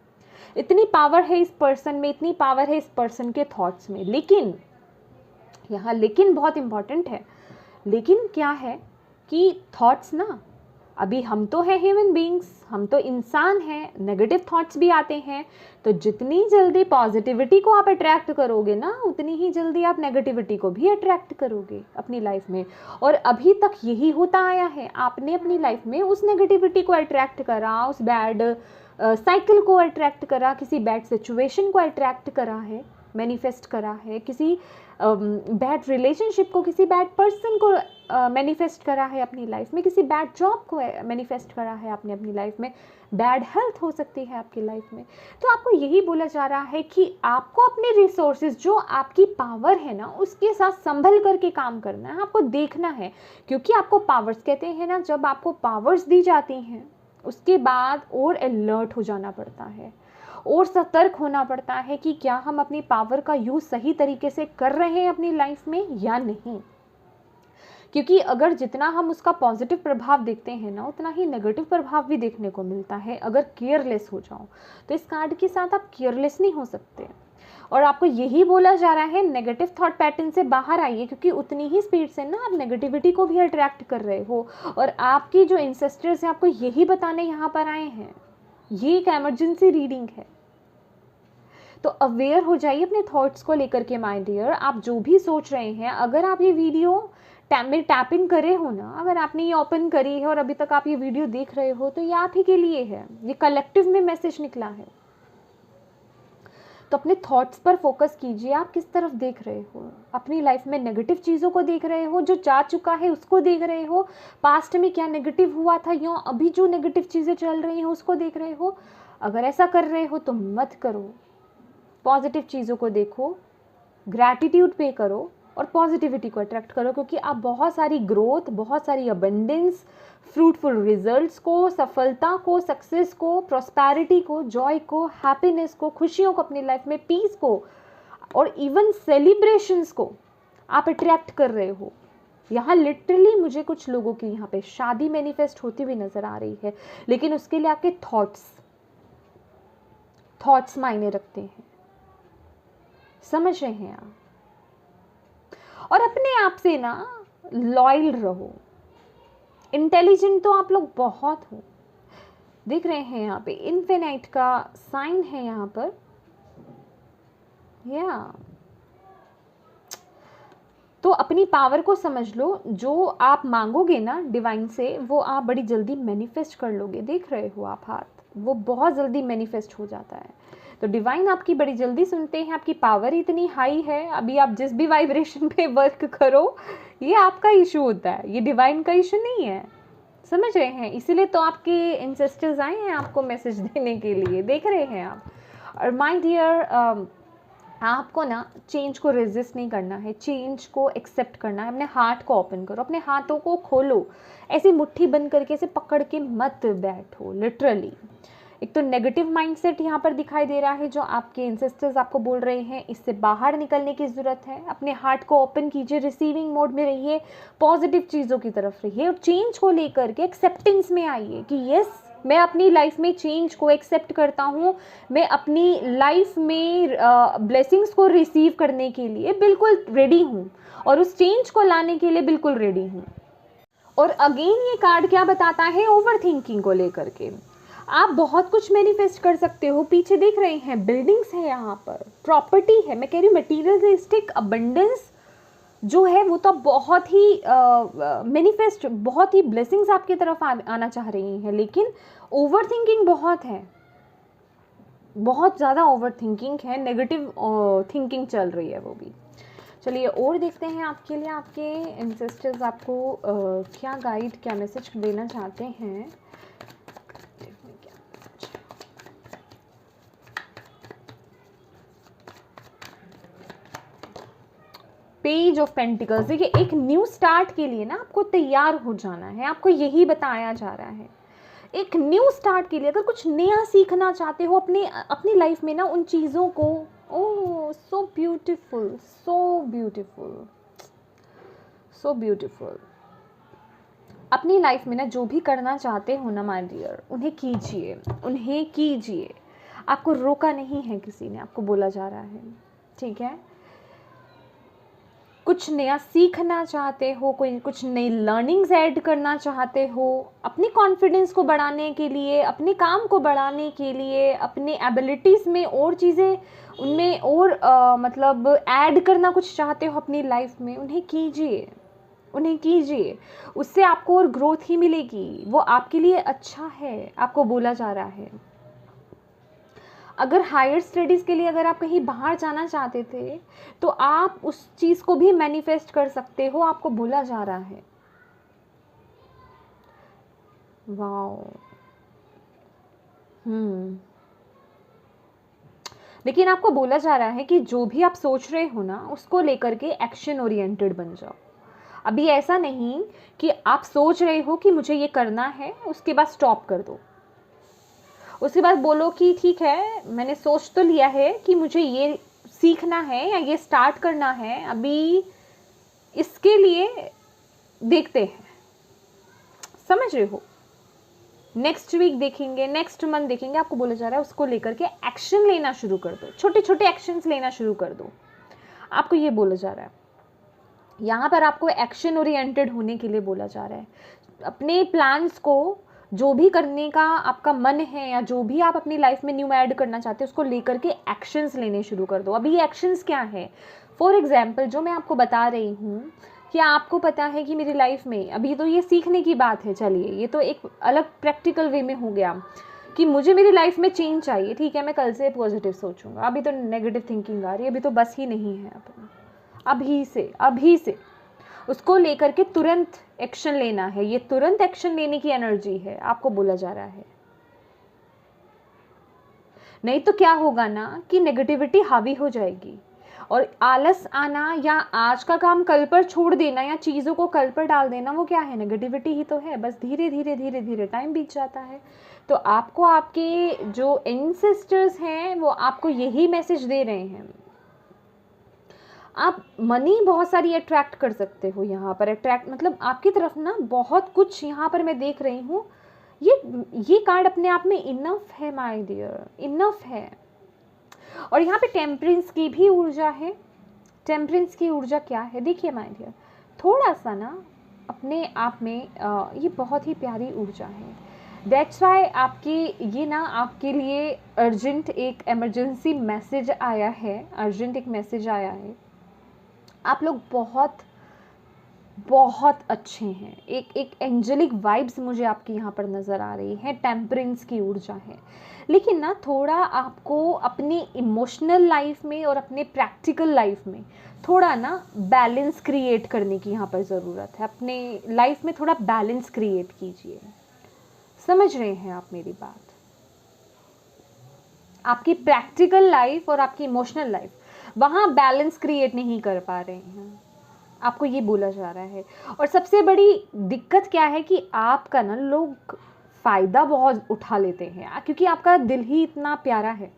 इतनी पावर है इस पर्सन में, इतनी पावर है इस पर्सन के थॉट्स में। लेकिन यहाँ लेकिन बहुत इम्पॉर्टेंट है। लेकिन क्या है कि थॉट्स ना, अभी हम तो हैं ह्यूमन बीइंग्स, हम तो इंसान हैं, नेगेटिव थॉट्स भी आते हैं। तो जितनी जल्दी पॉजिटिविटी को आप अट्रैक्ट करोगे ना, उतनी ही जल्दी आप नेगेटिविटी को भी अट्रैक्ट करोगे अपनी लाइफ में। और अभी तक यही होता आया है, आपने अपनी लाइफ में उस नेगेटिविटी को अट्रैक्ट करा, उस बैड साइकिल को अट्रैक्ट करा, किसी बैड सिचुएशन को अट्रैक्ट करा है, मैनिफेस्ट करा है, किसी बैड रिलेशनशिप को, किसी बैड पर्सन को मैनिफेस्ट करा है अपनी लाइफ में, किसी बैड जॉब को मैनिफेस्ट करा है आपने अपनी लाइफ में, बैड हेल्थ हो सकती है आपकी लाइफ में। तो आपको यही बोला जा रहा है कि आपको अपने रिसोर्सेज, जो आपकी पावर है ना, उसके साथ संभल करके काम करना है, आपको देखना है। क्योंकि आपको पावर्स कहते हैं ना, जब आपको पावर्स दी जाती हैं उसके बाद और अलर्ट हो जाना पड़ता है और सतर्क होना पड़ता है कि क्या हम अपनी पावर का यूज़ सही तरीके से कर रहे हैं अपनी लाइफ में या नहीं। क्योंकि अगर जितना हम उसका पॉजिटिव प्रभाव देखते हैं ना, उतना ही नेगेटिव प्रभाव भी देखने को मिलता है अगर केयरलेस हो जाओ। तो इस कार्ड के साथ आप केयरलेस नहीं हो सकते। और आपको यही बोला जा रहा है, नेगेटिव थॉट पैटर्न से बाहर आइए, क्योंकि उतनी ही स्पीड से ना आप नेगेटिविटी को भी अट्रैक्ट कर रहे हो। और आपकी जो एंसेस्टर्स हैं आपको यही बताने यहाँ पर आए हैं। ये एक इमरजेंसी रीडिंग है। तो अवेयर हो जाइए अपने थॉट्स को लेकर के माय डियर। आप जो भी सोच रहे हैं, अगर आप ये वीडियो में टैप इन करे हो ना, अगर आपने ये ओपन करी है और अभी तक आप ये वीडियो देख रहे हो, तो ये आप ही के लिए है। ये कलेक्टिव में मैसेज निकला है। तो अपने थॉट्स पर फोकस कीजिए। आप किस तरफ देख रहे हो अपनी लाइफ में? नेगेटिव चीज़ों को देख रहे हो, जो जा चुका है उसको देख रहे हो, पास्ट में क्या नेगेटिव हुआ था या अभी जो नेगेटिव चीज़ें चल रही हैं उसको देख रहे हो? अगर ऐसा कर रहे हो तो मत करो। पॉजिटिव चीज़ों को देखो, ग्रैटिट्यूड पे करो और पॉजिटिविटी को अट्रैक्ट करो। क्योंकि आप बहुत सारी ग्रोथ, बहुत सारी अबंडेंस, फ्रूटफुल रिजल्ट्स को, सफलता को, सक्सेस को, प्रॉस्पेरिटी को, जॉय को, हैप्पीनेस को, खुशियों को अपनी लाइफ में, पीस को और इवन सेलिब्रेशंस को आप अट्रैक्ट कर रहे हो। यहाँ लिटरली मुझे कुछ लोगों की यहाँ पे शादी मैनिफेस्ट होती हुई नजर आ रही है। लेकिन उसके लिए आपके थॉट्स मायने रखते हैं। समझ रहे हैं आप? और अपने आप से ना लॉयल रहो। इंटेलिजेंट तो आप लोग बहुत हो। देख रहे हैं यहाँ पे इन्फिनाइट का साइन है यहाँ पर, या तो अपनी पावर को समझ लो। जो आप मांगोगे ना डिवाइन से, वो आप बड़ी जल्दी मैनिफेस्ट कर लोगे। देख रहे हो आप हाथ, वो बहुत जल्दी मैनिफेस्ट हो जाता है। तो डिवाइन आपकी बड़ी जल्दी सुनते हैं। आपकी पावर इतनी हाई है, अभी आप जिस भी वाइब्रेशन पे वर्क करो, ये आपका इशू होता है, ये डिवाइन का इशू नहीं है। समझ रहे हैं? इसीलिए तो आपके एंसेस्टर्स आए हैं आपको मैसेज देने के लिए। देख रहे हैं आप? और माय डियर, आपको ना चेंज को रेजिस्ट नहीं करना है, चेंज को एक्सेप्ट करना है। अपने हार्ट को ओपन करो, अपने हाथों को खोलो। ऐसी मुट्ठी बंद करके, ऐसे पकड़ के मत बैठो। लिटरली एक तो नेगेटिव माइंडसेट यहाँ पर दिखाई दे रहा है जो आपके एंसेस्टर्स आपको बोल रहे हैं, इससे बाहर निकलने की ज़रूरत है। अपने हार्ट को ओपन कीजिए, रिसीविंग मोड में रहिए, पॉजिटिव चीज़ों की तरफ रहिए और चेंज को लेकर के एक्सेप्टेंस में आइए कि यस, मैं अपनी लाइफ में चेंज को एक्सेप्ट करता हूँ। मैं अपनी लाइफ में ब्लेसिंग्स को रिसीव करने के लिए बिल्कुल रेडी हूँ और उस चेंज को लाने के लिए बिल्कुल रेडी हूँ। और अगेन ये कार्ड क्या बताता है? ओवर थिंकिंग को लेकर के। आप बहुत कुछ मैनिफेस्ट कर सकते हो। पीछे देख रहे हैं बिल्डिंग्स है, यहाँ पर प्रॉपर्टी है, मैं कह रही हूँ मटीरियलिस्टिक अबंडेंस जो है वो तो बहुत ही मैनिफेस्ट, बहुत ही ब्लेसिंग्स आपकी तरफ आना चाह रही हैं, लेकिन ओवर थिंकिंग बहुत है, बहुत ज़्यादा ओवर थिंकिंग है, नेगेटिव थिंकिंग चल रही है वो भी। चलिए और देखते हैं आपके लिए आपके एंसेस्टर्स आपको क्या गाइड, क्या मैसेज देना चाहते हैं। पेज ऑफ पेंटिकल्स, देखिए एक न्यू स्टार्ट के लिए ना आपको तैयार हो जाना है, आपको यही बताया जा रहा है। एक न्यू स्टार्ट के लिए अगर कुछ नया सीखना चाहते हो अपनी अपनी लाइफ में ना, उन चीज़ों को, oh so beautiful, so beautiful, so beautiful, अपनी लाइफ में ना जो भी करना चाहते हो ना माय डियर, उन्हें कीजिए, उन्हें कीजिए। आपको रोका नहीं है किसी ने, आपको बोला जा रहा है, ठीक है। कुछ नया सीखना चाहते हो, कोई कुछ नई लर्निंग्स ऐड करना चाहते हो, अपनी कॉन्फिडेंस को बढ़ाने के लिए, अपने काम को बढ़ाने के लिए, अपने एबिलिटीज़ में और चीज़ें उनमें और मतलब ऐड करना कुछ चाहते हो अपनी लाइफ में, उन्हें कीजिए, उन्हें कीजिए। उससे आपको और ग्रोथ ही मिलेगी, वो आपके लिए अच्छा है, आपको बोला जा रहा है। अगर हायर स्टडीज़ के लिए अगर आप कहीं बाहर जाना चाहते थे तो आप उस चीज़ को भी मैनिफेस्ट कर सकते हो, आपको बोला जा रहा है। वाओ, लेकिन आपको बोला जा रहा है कि जो भी आप सोच रहे हो ना, उसको लेकर के एक्शन ओरिएंटेड बन जाओ। अभी ऐसा नहीं कि आप सोच रहे हो कि मुझे ये करना है, उसके बाद स्टॉप कर दो, उसके बाद बोलो कि ठीक है मैंने सोच तो लिया है कि मुझे ये सीखना है या ये स्टार्ट करना है, अभी इसके लिए देखते हैं, समझ रहे हो, नेक्स्ट वीक देखेंगे, नेक्स्ट मंथ देखेंगे। आपको बोला जा रहा है उसको लेकर के एक्शन लेना शुरू कर दो, छोटे छोटे एक्शंस लेना शुरू कर दो, आपको ये बोला जा रहा है। यहाँ पर आपको एक्शन ओरिएंटेड होने के लिए बोला जा रहा है। अपने प्लान्स को, जो भी करने का आपका मन है या जो भी आप अपनी लाइफ में न्यू ऐड करना चाहते हो, उसको लेकर के एक्शंस लेने शुरू कर दो। अभी एक्शंस क्या है, फॉर एग्जाम्पल जो मैं आपको बता रही हूँ कि आपको पता है कि मेरी लाइफ में, अभी तो ये सीखने की बात है, चलिए ये तो एक अलग प्रैक्टिकल वे में हो गया कि मुझे मेरी लाइफ में चेंज चाहिए, ठीक है मैं कल से पॉजिटिव सोचूंगा, अभी तो नेगेटिव थिंकिंग आ रही है, अभी तो बस ही नहीं है अपना, अभी से उसको लेकर के तुरंत एक्शन लेना है, ये तुरंत एक्शन लेने की एनर्जी है, आपको बोला जा रहा है। नहीं तो क्या होगा ना कि नेगेटिविटी हावी हो जाएगी और आलस आना या आज का काम कल पर छोड़ देना या चीज़ों को कल पर डाल देना, वो क्या है, नेगेटिविटी ही तो है। बस धीरे धीरे धीरे धीरे टाइम बीत जाता है। तो आपको आपके जो एंसेस्टर्स हैं वो आपको यही मैसेज दे रहे हैं। आप मनी बहुत सारी अट्रैक्ट कर सकते हो, यहाँ पर अट्रैक्ट मतलब आपकी तरफ ना बहुत कुछ यहाँ पर मैं देख रही हूँ। ये कार्ड अपने आप में इनफ है माय डियर, इनफ है। और यहाँ पे टेम्परेंस की भी ऊर्जा है। टेम्परेंस की ऊर्जा क्या है, देखिए माय डियर, थोड़ा सा ना अपने आप में ये बहुत ही प्यारी ऊर्जा है। दैट्स वाई आपकी ये ना आपके लिए अर्जेंट एक इमरजेंसी मैसेज आया है, अर्जेंट एक मैसेज आया है। आप लोग बहुत बहुत अच्छे हैं, एक एंजेलिक वाइब्स मुझे आपकी यहाँ पर नज़र आ रही है, टेम्परेंस की ऊर्जा है। लेकिन ना थोड़ा आपको अपनी इमोशनल लाइफ में और अपने प्रैक्टिकल लाइफ में थोड़ा ना बैलेंस क्रिएट करने की यहाँ पर ज़रूरत है। अपने लाइफ में थोड़ा बैलेंस क्रिएट कीजिए, समझ रहे हैं आप मेरी बात? आपकी प्रैक्टिकल लाइफ और आपकी इमोशनल लाइफ, वहाँ बैलेंस क्रिएट नहीं कर पा रहे हैं, आपको ये बोला जा रहा है। और सबसे बड़ी दिक्कत क्या है कि आपका ना लोग फ़ायदा बहुत उठा लेते हैं क्योंकि आपका दिल ही इतना प्यारा है।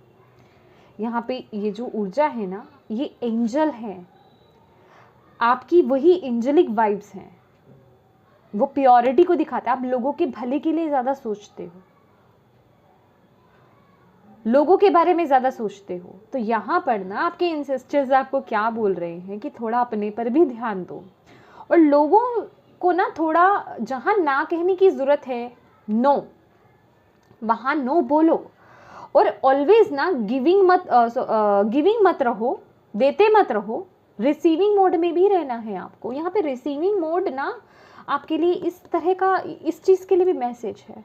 यहाँ पे ये जो ऊर्जा है ना, ये एंजल है, आपकी वही एंजेलिक वाइब्स हैं, वो प्योरिटी को दिखाता है। आप लोगों के भले के लिए ज़्यादा सोचते हो, लोगों के बारे में ज़्यादा सोचते हो। तो यहाँ पर ना आपके एंसेस्टर्स आपको क्या बोल रहे हैं कि थोड़ा अपने पर भी ध्यान दो और लोगों को ना थोड़ा जहाँ ना कहने की ज़रूरत है, नो वहाँ नो बोलो। और ऑलवेज ना गिविंग मत रहो, देते मत रहो, रिसीविंग मोड में भी रहना है आपको। यहाँ पे रिसीविंग मोड ना आपके लिए इस तरह का, इस चीज़ के लिए भी मैसेज है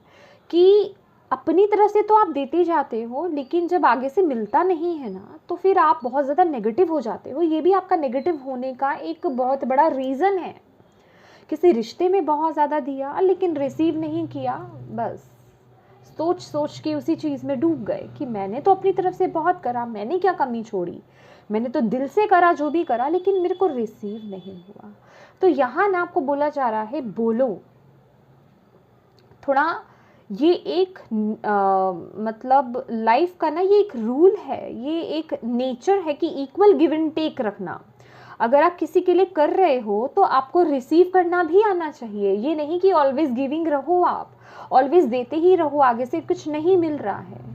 कि अपनी तरफ से तो आप देते जाते हो, लेकिन जब आगे से मिलता नहीं है ना तो फिर आप बहुत ज़्यादा नेगेटिव हो जाते हो। ये भी आपका नेगेटिव होने का एक बहुत बड़ा रीज़न है। किसी रिश्ते में बहुत ज़्यादा दिया लेकिन रिसीव नहीं किया, बस सोच सोच के उसी चीज़ में डूब गए कि मैंने तो अपनी तरफ से बहुत करा, मैंने क्या कमी छोड़ी, मैंने तो दिल से करा जो भी करा, लेकिन मेरे को रिसीव नहीं हुआ। तो यहाँ ना आपको बोला जा रहा है बोलो थोड़ा। ये एक मतलब लाइफ का ना ये एक रूल है, ये एक नेचर है कि इक्वल गिव एंड टेक रखना। अगर आप किसी के लिए कर रहे हो तो आपको रिसीव करना भी आना चाहिए। ये नहीं कि ऑलवेज गिविंग रहो, आप ऑलवेज देते ही रहो, आगे से कुछ नहीं मिल रहा है।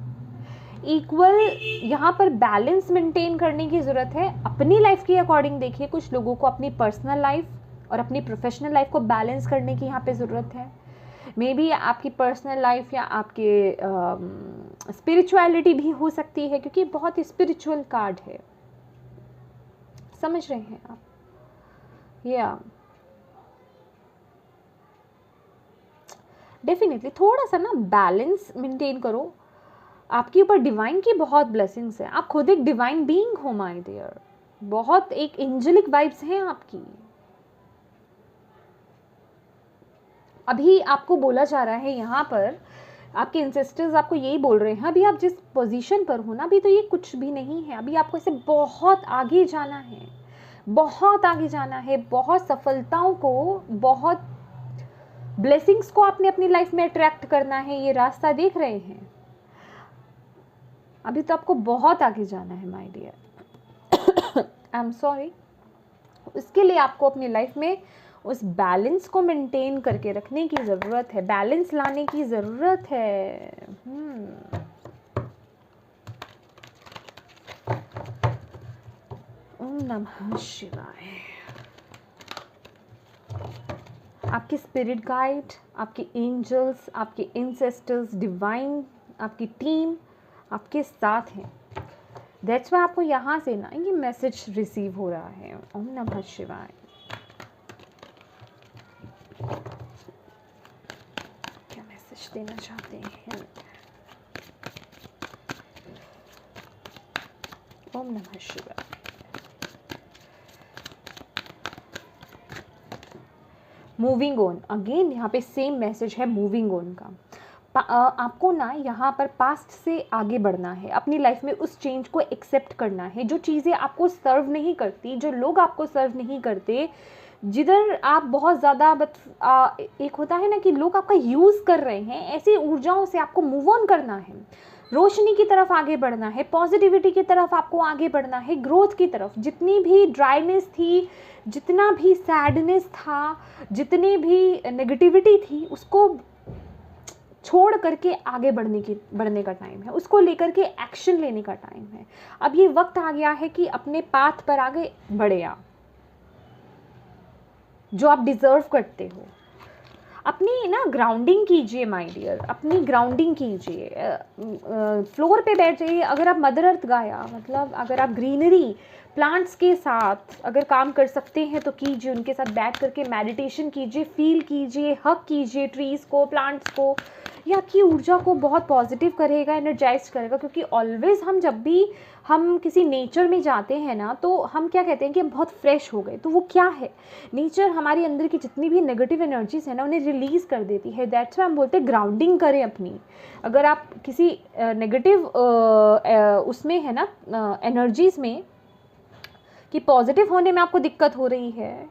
इक्वल यहाँ पर बैलेंस मेंटेन करने की ज़रूरत है। अपनी लाइफ के अकॉर्डिंग देखिए, कुछ लोगों को अपनी पर्सनल लाइफ और अपनी प्रोफेशनल लाइफ को बैलेंस करने की यहाँ पे ज़रूरत है। मे बी आपकी पर्सनल लाइफ या आपके स्पिरिचुअलिटी भी हो सकती है, क्योंकि बहुत ही स्पिरिचुअल कार्ड है, समझ रहे हैं आप? या डेफिनेटली थोड़ा सा ना बैलेंस मेंटेन करो। आपके ऊपर डिवाइन की बहुत ब्लेसिंग्स है, आप खुद एक डिवाइन बीइंग हो माय डियर, बहुत एक एंजेलिक वाइब्स हैं आपकी। अभी आपको बोला जा रहा है यहाँ पर, आपके इंसेस्टर्स आपको यही बोल रहे हैं, अभी आप जिस पोजीशन पर हो ना, अभी तो ये कुछ भी नहीं है, अभी आपको इसे बहुत आगे जाना है, बहुत आगे जाना है, बहुत सफलताओं को, बहुत ब्लेसिंग्स को आपने अपनी लाइफ में अट्रैक्ट करना है। ये रास्ता देख रहे हैं, अभी तो आपको बहुत आगे जाना है my dear. I am sorry. इसके लिए आपको अपनी लाइफ में उस बैलेंस को मेंटेन करके रखने की ज़रूरत है, बैलेंस लाने की ज़रूरत है। ओम नमः शिवाय। आपकी स्पिरिट गाइड, आपके एंजल्स, आपके इंसेस्टर्स, डिवाइन, आपकी टीम आपके साथ हैं। दैट्स वाई आपको यहाँ से ना ये मैसेज रिसीव हो रहा है। ओम नमः शिवाय। क्या मैसेज देना चाहते हैं? ओम नमः शिवाय। मूविंग ऑन, अगेन यहाँ पे सेम मैसेज है मूविंग ऑन का। आपको ना यहाँ पर पास्ट से आगे बढ़ना है, अपनी लाइफ में उस चेंज को एक्सेप्ट करना है। जो चीज़ें आपको सर्व नहीं करती, जो लोग आपको सर्व नहीं करते, जिधर आप बहुत ज़्यादा एक होता है ना कि लोग आपका यूज़ कर रहे हैं, ऐसी ऊर्जाओं से आपको मूव ऑन करना है, रोशनी की तरफ आगे बढ़ना है, पॉजिटिविटी की तरफ आपको आगे बढ़ना है, ग्रोथ की तरफ। जितनी भी ड्राइनेस थी, जितना भी सैडनेस था, जितनी भी नेगेटिविटी थी, उसको छोड़ करके आगे बढ़ने का टाइम है, उसको लेकर के एक्शन लेने का टाइम है। अब ये वक्त आ गया है कि अपने पाथ पर आगे बढ़े आप, जो आप डिज़र्व करते हो। अपनी ना ग्राउंडिंग कीजिए माय डियर, अपनी ग्राउंडिंग कीजिए, फ्लोर पे बैठ जाइए। अगर आप मदर अर्थ गाया, मतलब अगर आप ग्रीनरी प्लांट्स के साथ अगर काम कर सकते हैं तो कीजिए, उनके साथ बैठ करके मेडिटेशन कीजिए, फील कीजिए, हक कीजिए ट्रीज़ को, प्लांट्स को। ये आपकी ऊर्जा को बहुत पॉजिटिव करेगा, एनर्जाइज करेगा। क्योंकि ऑलवेज हम जब भी हम किसी नेचर में जाते हैं ना, तो हम क्या कहते हैं कि हम बहुत फ्रेश हो गए। तो वो क्या है, नेचर हमारी अंदर की जितनी भी नेगेटिव एनर्जीज है ना, उन्हें रिलीज़ कर देती है। दैट्स वाई हम बोलते हैं ग्राउंडिंग करें अपनी। अगर आप किसी नेगेटिव उसमें है ना, एनर्जीज़ में कि पॉजिटिव होने में आपको दिक्कत हो रही है,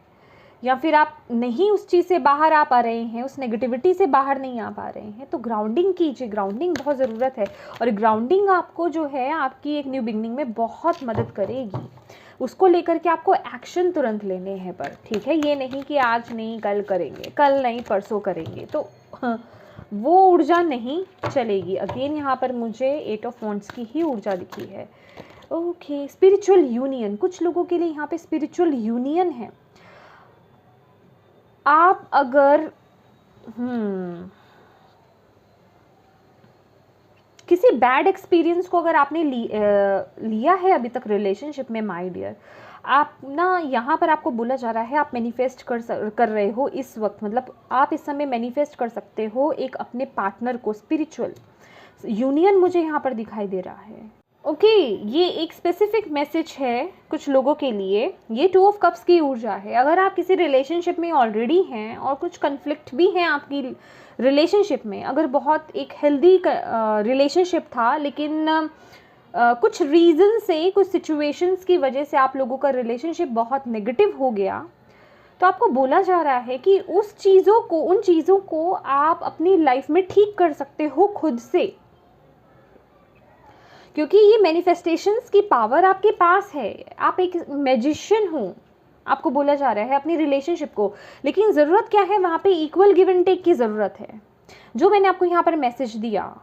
या फिर आप नहीं उस चीज़ से बाहर आ पा रहे हैं, उस नेगेटिविटी से बाहर नहीं आ पा रहे हैं, तो ग्राउंडिंग कीजिए। ग्राउंडिंग बहुत ज़रूरत है, और ग्राउंडिंग आपको जो है आपकी एक न्यू बिगनिंग में बहुत मदद करेगी। उसको लेकर के आपको एक्शन तुरंत लेने हैं पर, ठीक है? ये नहीं कि आज नहीं कल करेंगे, कल नहीं परसों करेंगे, तो वो ऊर्जा नहीं चलेगी। अगेन यहाँ पर मुझे 8 ऑफ वॉन्ड्स की ही ऊर्जा दिखी है। ओके, स्पिरिचुअल यूनियन, कुछ लोगों के लिए यहाँ पे स्पिरिचुअल यूनियन है। आप अगर किसी बैड एक्सपीरियंस को अगर आपने लिया है अभी तक रिलेशनशिप में माय डियर, आप ना यहाँ पर आपको बोला जा रहा है आप मैनिफेस्ट कर रहे हो इस वक्त, मतलब आप इस समय मैनिफेस्ट कर सकते हो एक अपने पार्टनर को, स्पिरिचुअल यूनियन मुझे यहाँ पर दिखाई दे रहा है। ओके, ये एक स्पेसिफिक मैसेज है कुछ लोगों के लिए। ये 2 ऑफ कप्स की ऊर्जा है। अगर आप किसी रिलेशनशिप में ऑलरेडी हैं और कुछ कन्फ्लिक्ट भी हैं आपकी रिलेशनशिप में, अगर बहुत एक हेल्दी रिलेशनशिप था लेकिन कुछ रीज़न से, कुछ सिचुएशंस की वजह से आप लोगों का रिलेशनशिप बहुत नेगेटिव हो गया, तो आपको बोला जा रहा है कि उन चीज़ों को आप अपनी लाइफ में ठीक कर सकते हो खुद से, क्योंकि ये मैनिफेस्टेशंस की पावर आपके पास है। आप एक मैजिशियन हो, आपको बोला जा रहा है अपनी रिलेशनशिप को। लेकिन ज़रूरत क्या है, वहाँ पे इक्वल गिव एंड टेक की ज़रूरत है, जो मैंने आपको यहाँ पर मैसेज दिया।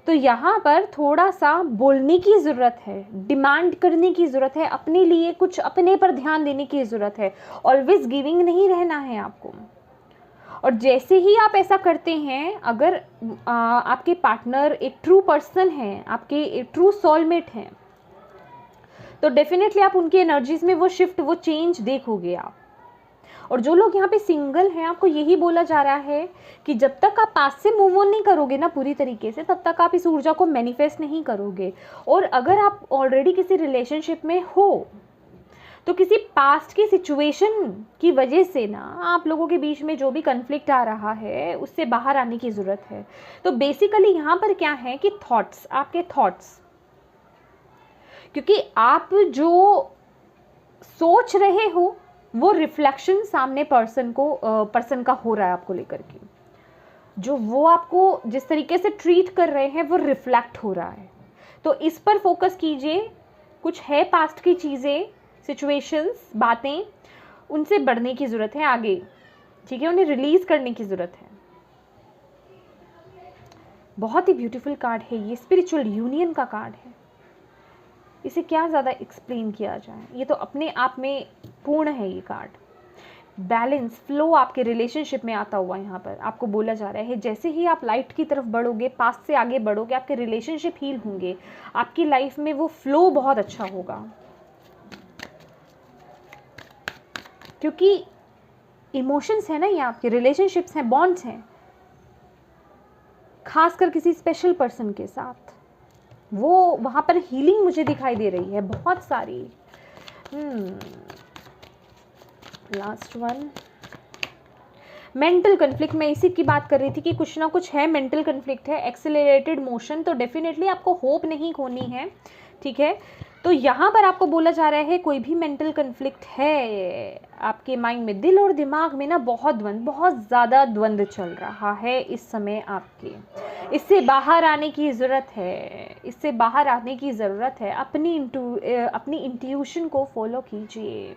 तो यहाँ पर थोड़ा सा बोलने की ज़रूरत है, डिमांड करने की ज़रूरत है, अपने लिए कुछ अपने पर ध्यान देने की ज़रूरत है। ऑलवेज गिविंग नहीं रहना है आपको। और जैसे ही आप ऐसा करते हैं, अगर आपके पार्टनर एक ट्रू पर्सन है, आपके एक ट्रू सोलमेट हैं, तो डेफिनेटली आप उनकी एनर्जीज़ में वो शिफ्ट, वो चेंज देखोगे आप। और जो लोग यहाँ पे सिंगल हैं, आपको यही बोला जा रहा है कि जब तक आप पास से मूव ऑन नहीं करोगे ना पूरी तरीके से, तब तक आप इस ऊर्जा को मैनिफेस्ट नहीं करोगे। और अगर आप ऑलरेडी किसी रिलेशनशिप में हो, तो किसी पास्ट की सिचुएशन की वजह से ना आप लोगों के बीच में जो भी कन्फ्लिक्ट आ रहा है, उससे बाहर आने की ज़रूरत है। तो बेसिकली यहाँ पर क्या है कि थॉट्स, आपके थॉट्स, क्योंकि आप जो सोच रहे हो वो रिफ्लेक्शन सामने पर्सन का हो रहा है आपको लेकर के। जो वो आपको जिस तरीके से ट्रीट कर रहे हैं वो रिफ्लेक्ट हो रहा है। तो इस पर फोकस कीजिए। कुछ है पास्ट की चीज़ें, सिचुएशंस, बातें, उनसे बढ़ने की ज़रूरत है आगे, ठीक है, उन्हें रिलीज़ करने की ज़रूरत है। बहुत ही ब्यूटीफुल कार्ड है ये, स्पिरिचुअल यूनियन का कार्ड है। इसे क्या ज़्यादा एक्सप्लेन किया जाए, ये तो अपने आप में पूर्ण है ये कार्ड। बैलेंस, फ्लो आपके रिलेशनशिप में आता हुआ यहाँ पर आपको बोला जा रहा है। जैसे ही आप लाइट की तरफ बढ़ोगे, पास्ट से आगे बढ़ोगे, आपके रिलेशनशिप हील होंगे, आपकी लाइफ में वो फ्लो बहुत अच्छा होगा। क्योंकि इमोशंस है ना, ये आपके रिलेशनशिप्स हैं, बॉन्ड्स हैं, खासकर किसी स्पेशल पर्सन के साथ, वो वहाँ पर हीलिंग मुझे दिखाई दे रही है बहुत सारी। लास्ट वन, मेंटल कन्फ्लिक्ट, मैं इसी की बात कर रही थी कि कुछ ना कुछ है, मेंटल कन्फ्लिक्ट है, एक्सेलरेटेड मोशन, तो डेफिनेटली आपको होप नहीं खोनी है, ठीक है। तो यहाँ पर आपको बोला जा रहा है कोई भी मेंटल कन्फ्लिक्ट है आपके माइंड में, दिल और दिमाग में ना बहुत ज़्यादा द्वंद्व चल रहा है इस समय आपके। इससे बाहर आने की ज़रूरत है, इससे बाहर आने की ज़रूरत है। अपनी इंट्यूशन को फॉलो कीजिए।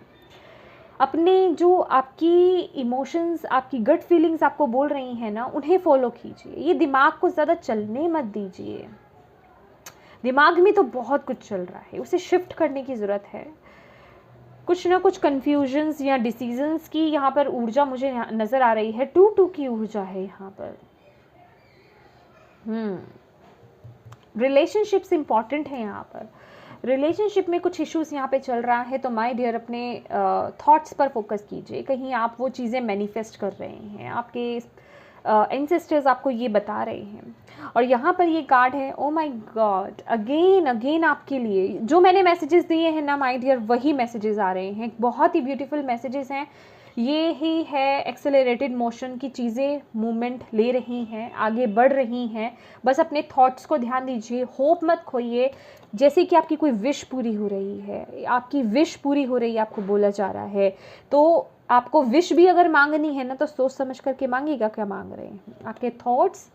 अपने जो आपकी इमोशंस, आपकी गट फीलिंग्स आपको बोल रही हैं ना, उन्हें फॉलो कीजिए। ये दिमाग को ज़्यादा चलने मत दीजिए। दिमाग में तो बहुत कुछ चल रहा है, उसे शिफ्ट करने की ज़रूरत है। कुछ ना कुछ कन्फ्यूजन्स या डिसीजंस की यहाँ पर ऊर्जा मुझे नज़र आ रही है। 2-2 की ऊर्जा है यहाँ पर। रिलेशनशिप्स इंपॉर्टेंट है यहाँ पर। रिलेशनशिप में कुछ इश्यूज यहाँ पे चल रहा है, तो माय डियर अपने थॉट्स पर फोकस कीजिए। कहीं आप वो चीज़ें मैनिफेस्ट कर रहे हैं, आपके एंसेस्टर्स आपको ये बता रहे हैं। और यहाँ पर ये कार्ड है, ओ माय गॉड, अगेन आपके लिए जो मैंने मैसेजेस दिए हैं ना माय डियर, वही मैसेजेस आ रहे हैं। बहुत ही ब्यूटीफुल मैसेजेस हैं। ये ही है एक्सेलरेटेड मोशन की चीज़ें मूवमेंट ले रही हैं, आगे बढ़ रही हैं। बस अपने थॉट्स को ध्यान दीजिए, होप मत खोइए। जैसे कि आपकी कोई विश पूरी हो रही है, आपकी विश पूरी हो रही है, आपको बोला जा रहा है। तो आपको विश भी अगर मांगनी है ना, तो सोच समझ करके मांगिएगा क्या मांग रहे हैं। आपके थॉट्स,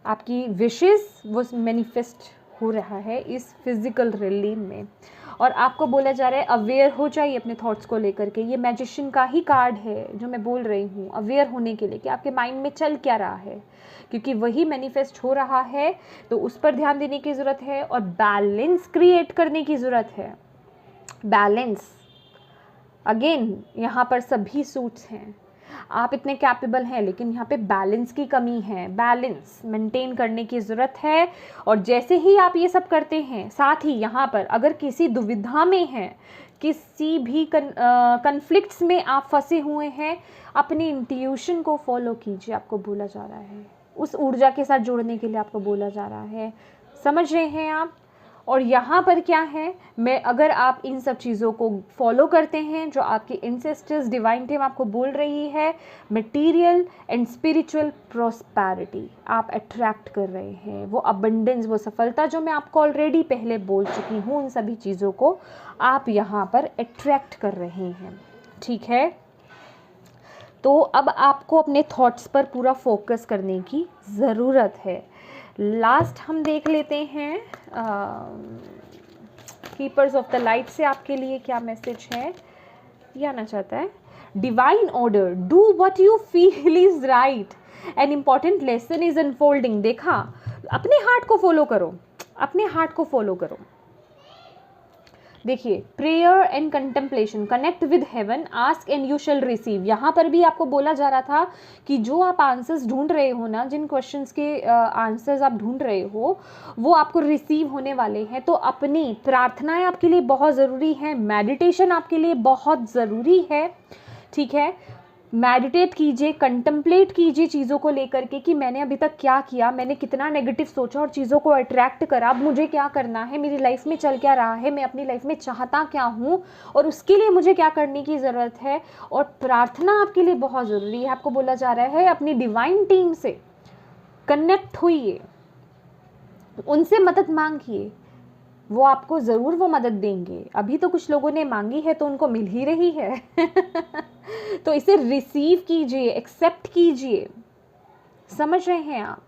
आपकी विशेस, वो मैनिफेस्ट हो रहा है इस फिजिकल रिलीम में। और आपको बोला जा रहा है अवेयर हो जाइए अपने थॉट्स को लेकर के। ये मैजिशियन का ही कार्ड है जो मैं बोल रही हूँ, अवेयर होने के लिए कि आपके माइंड में चल क्या रहा है, क्योंकि वही मैनिफेस्ट हो रहा है। तो उस पर ध्यान देने की ज़रूरत है और बैलेंस क्रिएट करने की ज़रूरत है। बैलेंस, अगेन यहाँ पर सभी सूट्स हैं। आप इतने कैपेबल हैं, लेकिन यहाँ पे बैलेंस की कमी है, बैलेंस मेंटेन करने की ज़रूरत है। और जैसे ही आप ये सब करते हैं, साथ ही यहाँ पर अगर किसी दुविधा में हैं, किसी भी कन्फ्लिक्ट्स में आप फंसे हुए हैं, अपनी इंट्यूशन को फॉलो कीजिए, आपको बोला जा रहा है, उस ऊर्जा के साथ जुड़ने के लिए आपको बोला जा रहा है। समझ रहे हैं आप? और यहाँ पर क्या है, मैं अगर आप इन सब चीज़ों को फॉलो करते हैं जो आपकी इंसेस्टर्स डिवाइन टीम आपको बोल रही है, मटेरियल एंड स्पिरिचुअल प्रॉस्पेरिटी आप अट्रैक्ट कर रहे हैं, वो अबंडेंस, वो सफलता जो मैं आपको ऑलरेडी पहले बोल चुकी हूँ, उन सभी चीज़ों को आप यहाँ पर अट्रैक्ट कर रहे हैं। ठीक है, तो अब आपको अपने थॉट्स पर पूरा फोकस करने की ज़रूरत है। लास्ट हम देख लेते हैं कीपर्स ऑफ द लाइट से आपके लिए क्या मैसेज है, ये आना चाहता है। Divine order, do what you feel is right, an important lesson is unfolding. देखा, अपने हार्ट को फॉलो करो, अपने हार्ट को फॉलो करो। देखिए, prayer and contemplation, connect with heaven, ask and you shall receive. यहाँ पर भी आपको बोला जा रहा था कि जो आप आंसर्स ढूंढ रहे हो ना, जिन क्वेश्चंस के आंसर्स आप ढूंढ रहे हो, वो आपको रिसीव होने वाले हैं। तो अपनी प्रार्थनाएं आपके लिए बहुत ज़रूरी है, मेडिटेशन आपके लिए बहुत ज़रूरी है। ठीक है, मेडिटेट कीजिए, कंटेम्पलेट कीजिए चीज़ों को लेकर के कि मैंने अभी तक क्या किया, मैंने कितना नेगेटिव सोचा और चीज़ों को अट्रैक्ट करा, अब मुझे क्या करना है, मेरी लाइफ में चल क्या रहा है, मैं अपनी लाइफ में चाहता क्या हूँ और उसके लिए मुझे क्या करने की ज़रूरत है। और प्रार्थना आपके लिए बहुत ज़रूरी है। आपको बोला जा रहा है अपनी डिवाइन टीम से कनेक्ट होइए, उनसे मदद मांगिए, वो आपको ज़रूर वो मदद देंगे। अभी तो कुछ लोगों ने मांगी है तो उनको मिल ही रही है तो इसे रिसीव कीजिए, एक्सेप्ट कीजिए। समझ रहे हैं आप?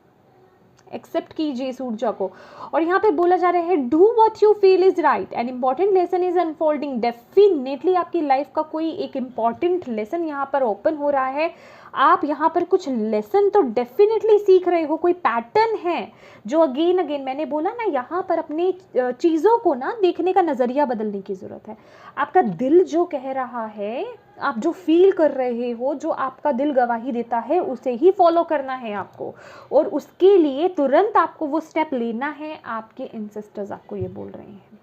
एक्सेप्ट कीजिए इस ऊर्जा को। और यहाँ पे बोला जा रहा है do what you feel is right, an important lesson is unfolding. Definitely आपकी लाइफ का कोई एक इम्पॉर्टेंट लेसन यहाँ पर ओपन हो रहा है। आप यहाँ पर कुछ लेसन तो डेफिनेटली सीख रहे हो, कोई पैटर्न है जो अगेन अगेन, मैंने बोला ना, यहाँ पर अपनी चीज़ों को ना देखने का नज़रिया बदलने की ज़रूरत है। आपका दिल जो कह रहा है, आप जो फील कर रहे हो, जो आपका दिल गवाही देता है, उसे ही फॉलो करना है आपको। और उसके लिए तुरंत आपको वो स्टेप लेना है। आपके एंसेस्टर्स आपको ये बोल रहे हैं।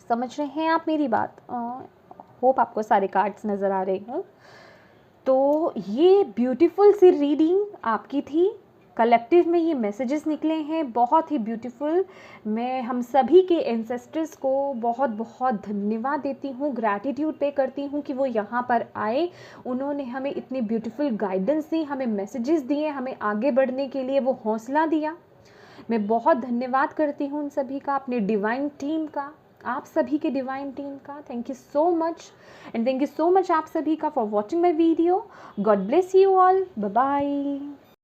समझ रहे हैं आप मेरी बात? होप आपको सारे कार्ड्स नज़र आ रहे हों। तो ये ब्यूटीफुल सी रीडिंग आपकी थी। कलेक्टिव में ये मैसेजेस निकले हैं, बहुत ही ब्यूटीफुल। मैं हम सभी के एंसेस्टर्स को बहुत बहुत धन्यवाद देती हूँ, ग्रैटिट्यूड पे करती हूँ कि वो यहाँ पर आए, उन्होंने हमें इतनी ब्यूटीफुल गाइडेंस दी, हमें मैसेजेस दिए, हमें आगे बढ़ने के लिए वो हौसला दिया। मैं बहुत धन्यवाद करती हूँ उन सभी का, अपने डिवाइन टीम का, आप सभी के डिवाइन टीम का। Thank you so much, and thank you so much आप सभी का for watching my video. God bless you all, bye bye.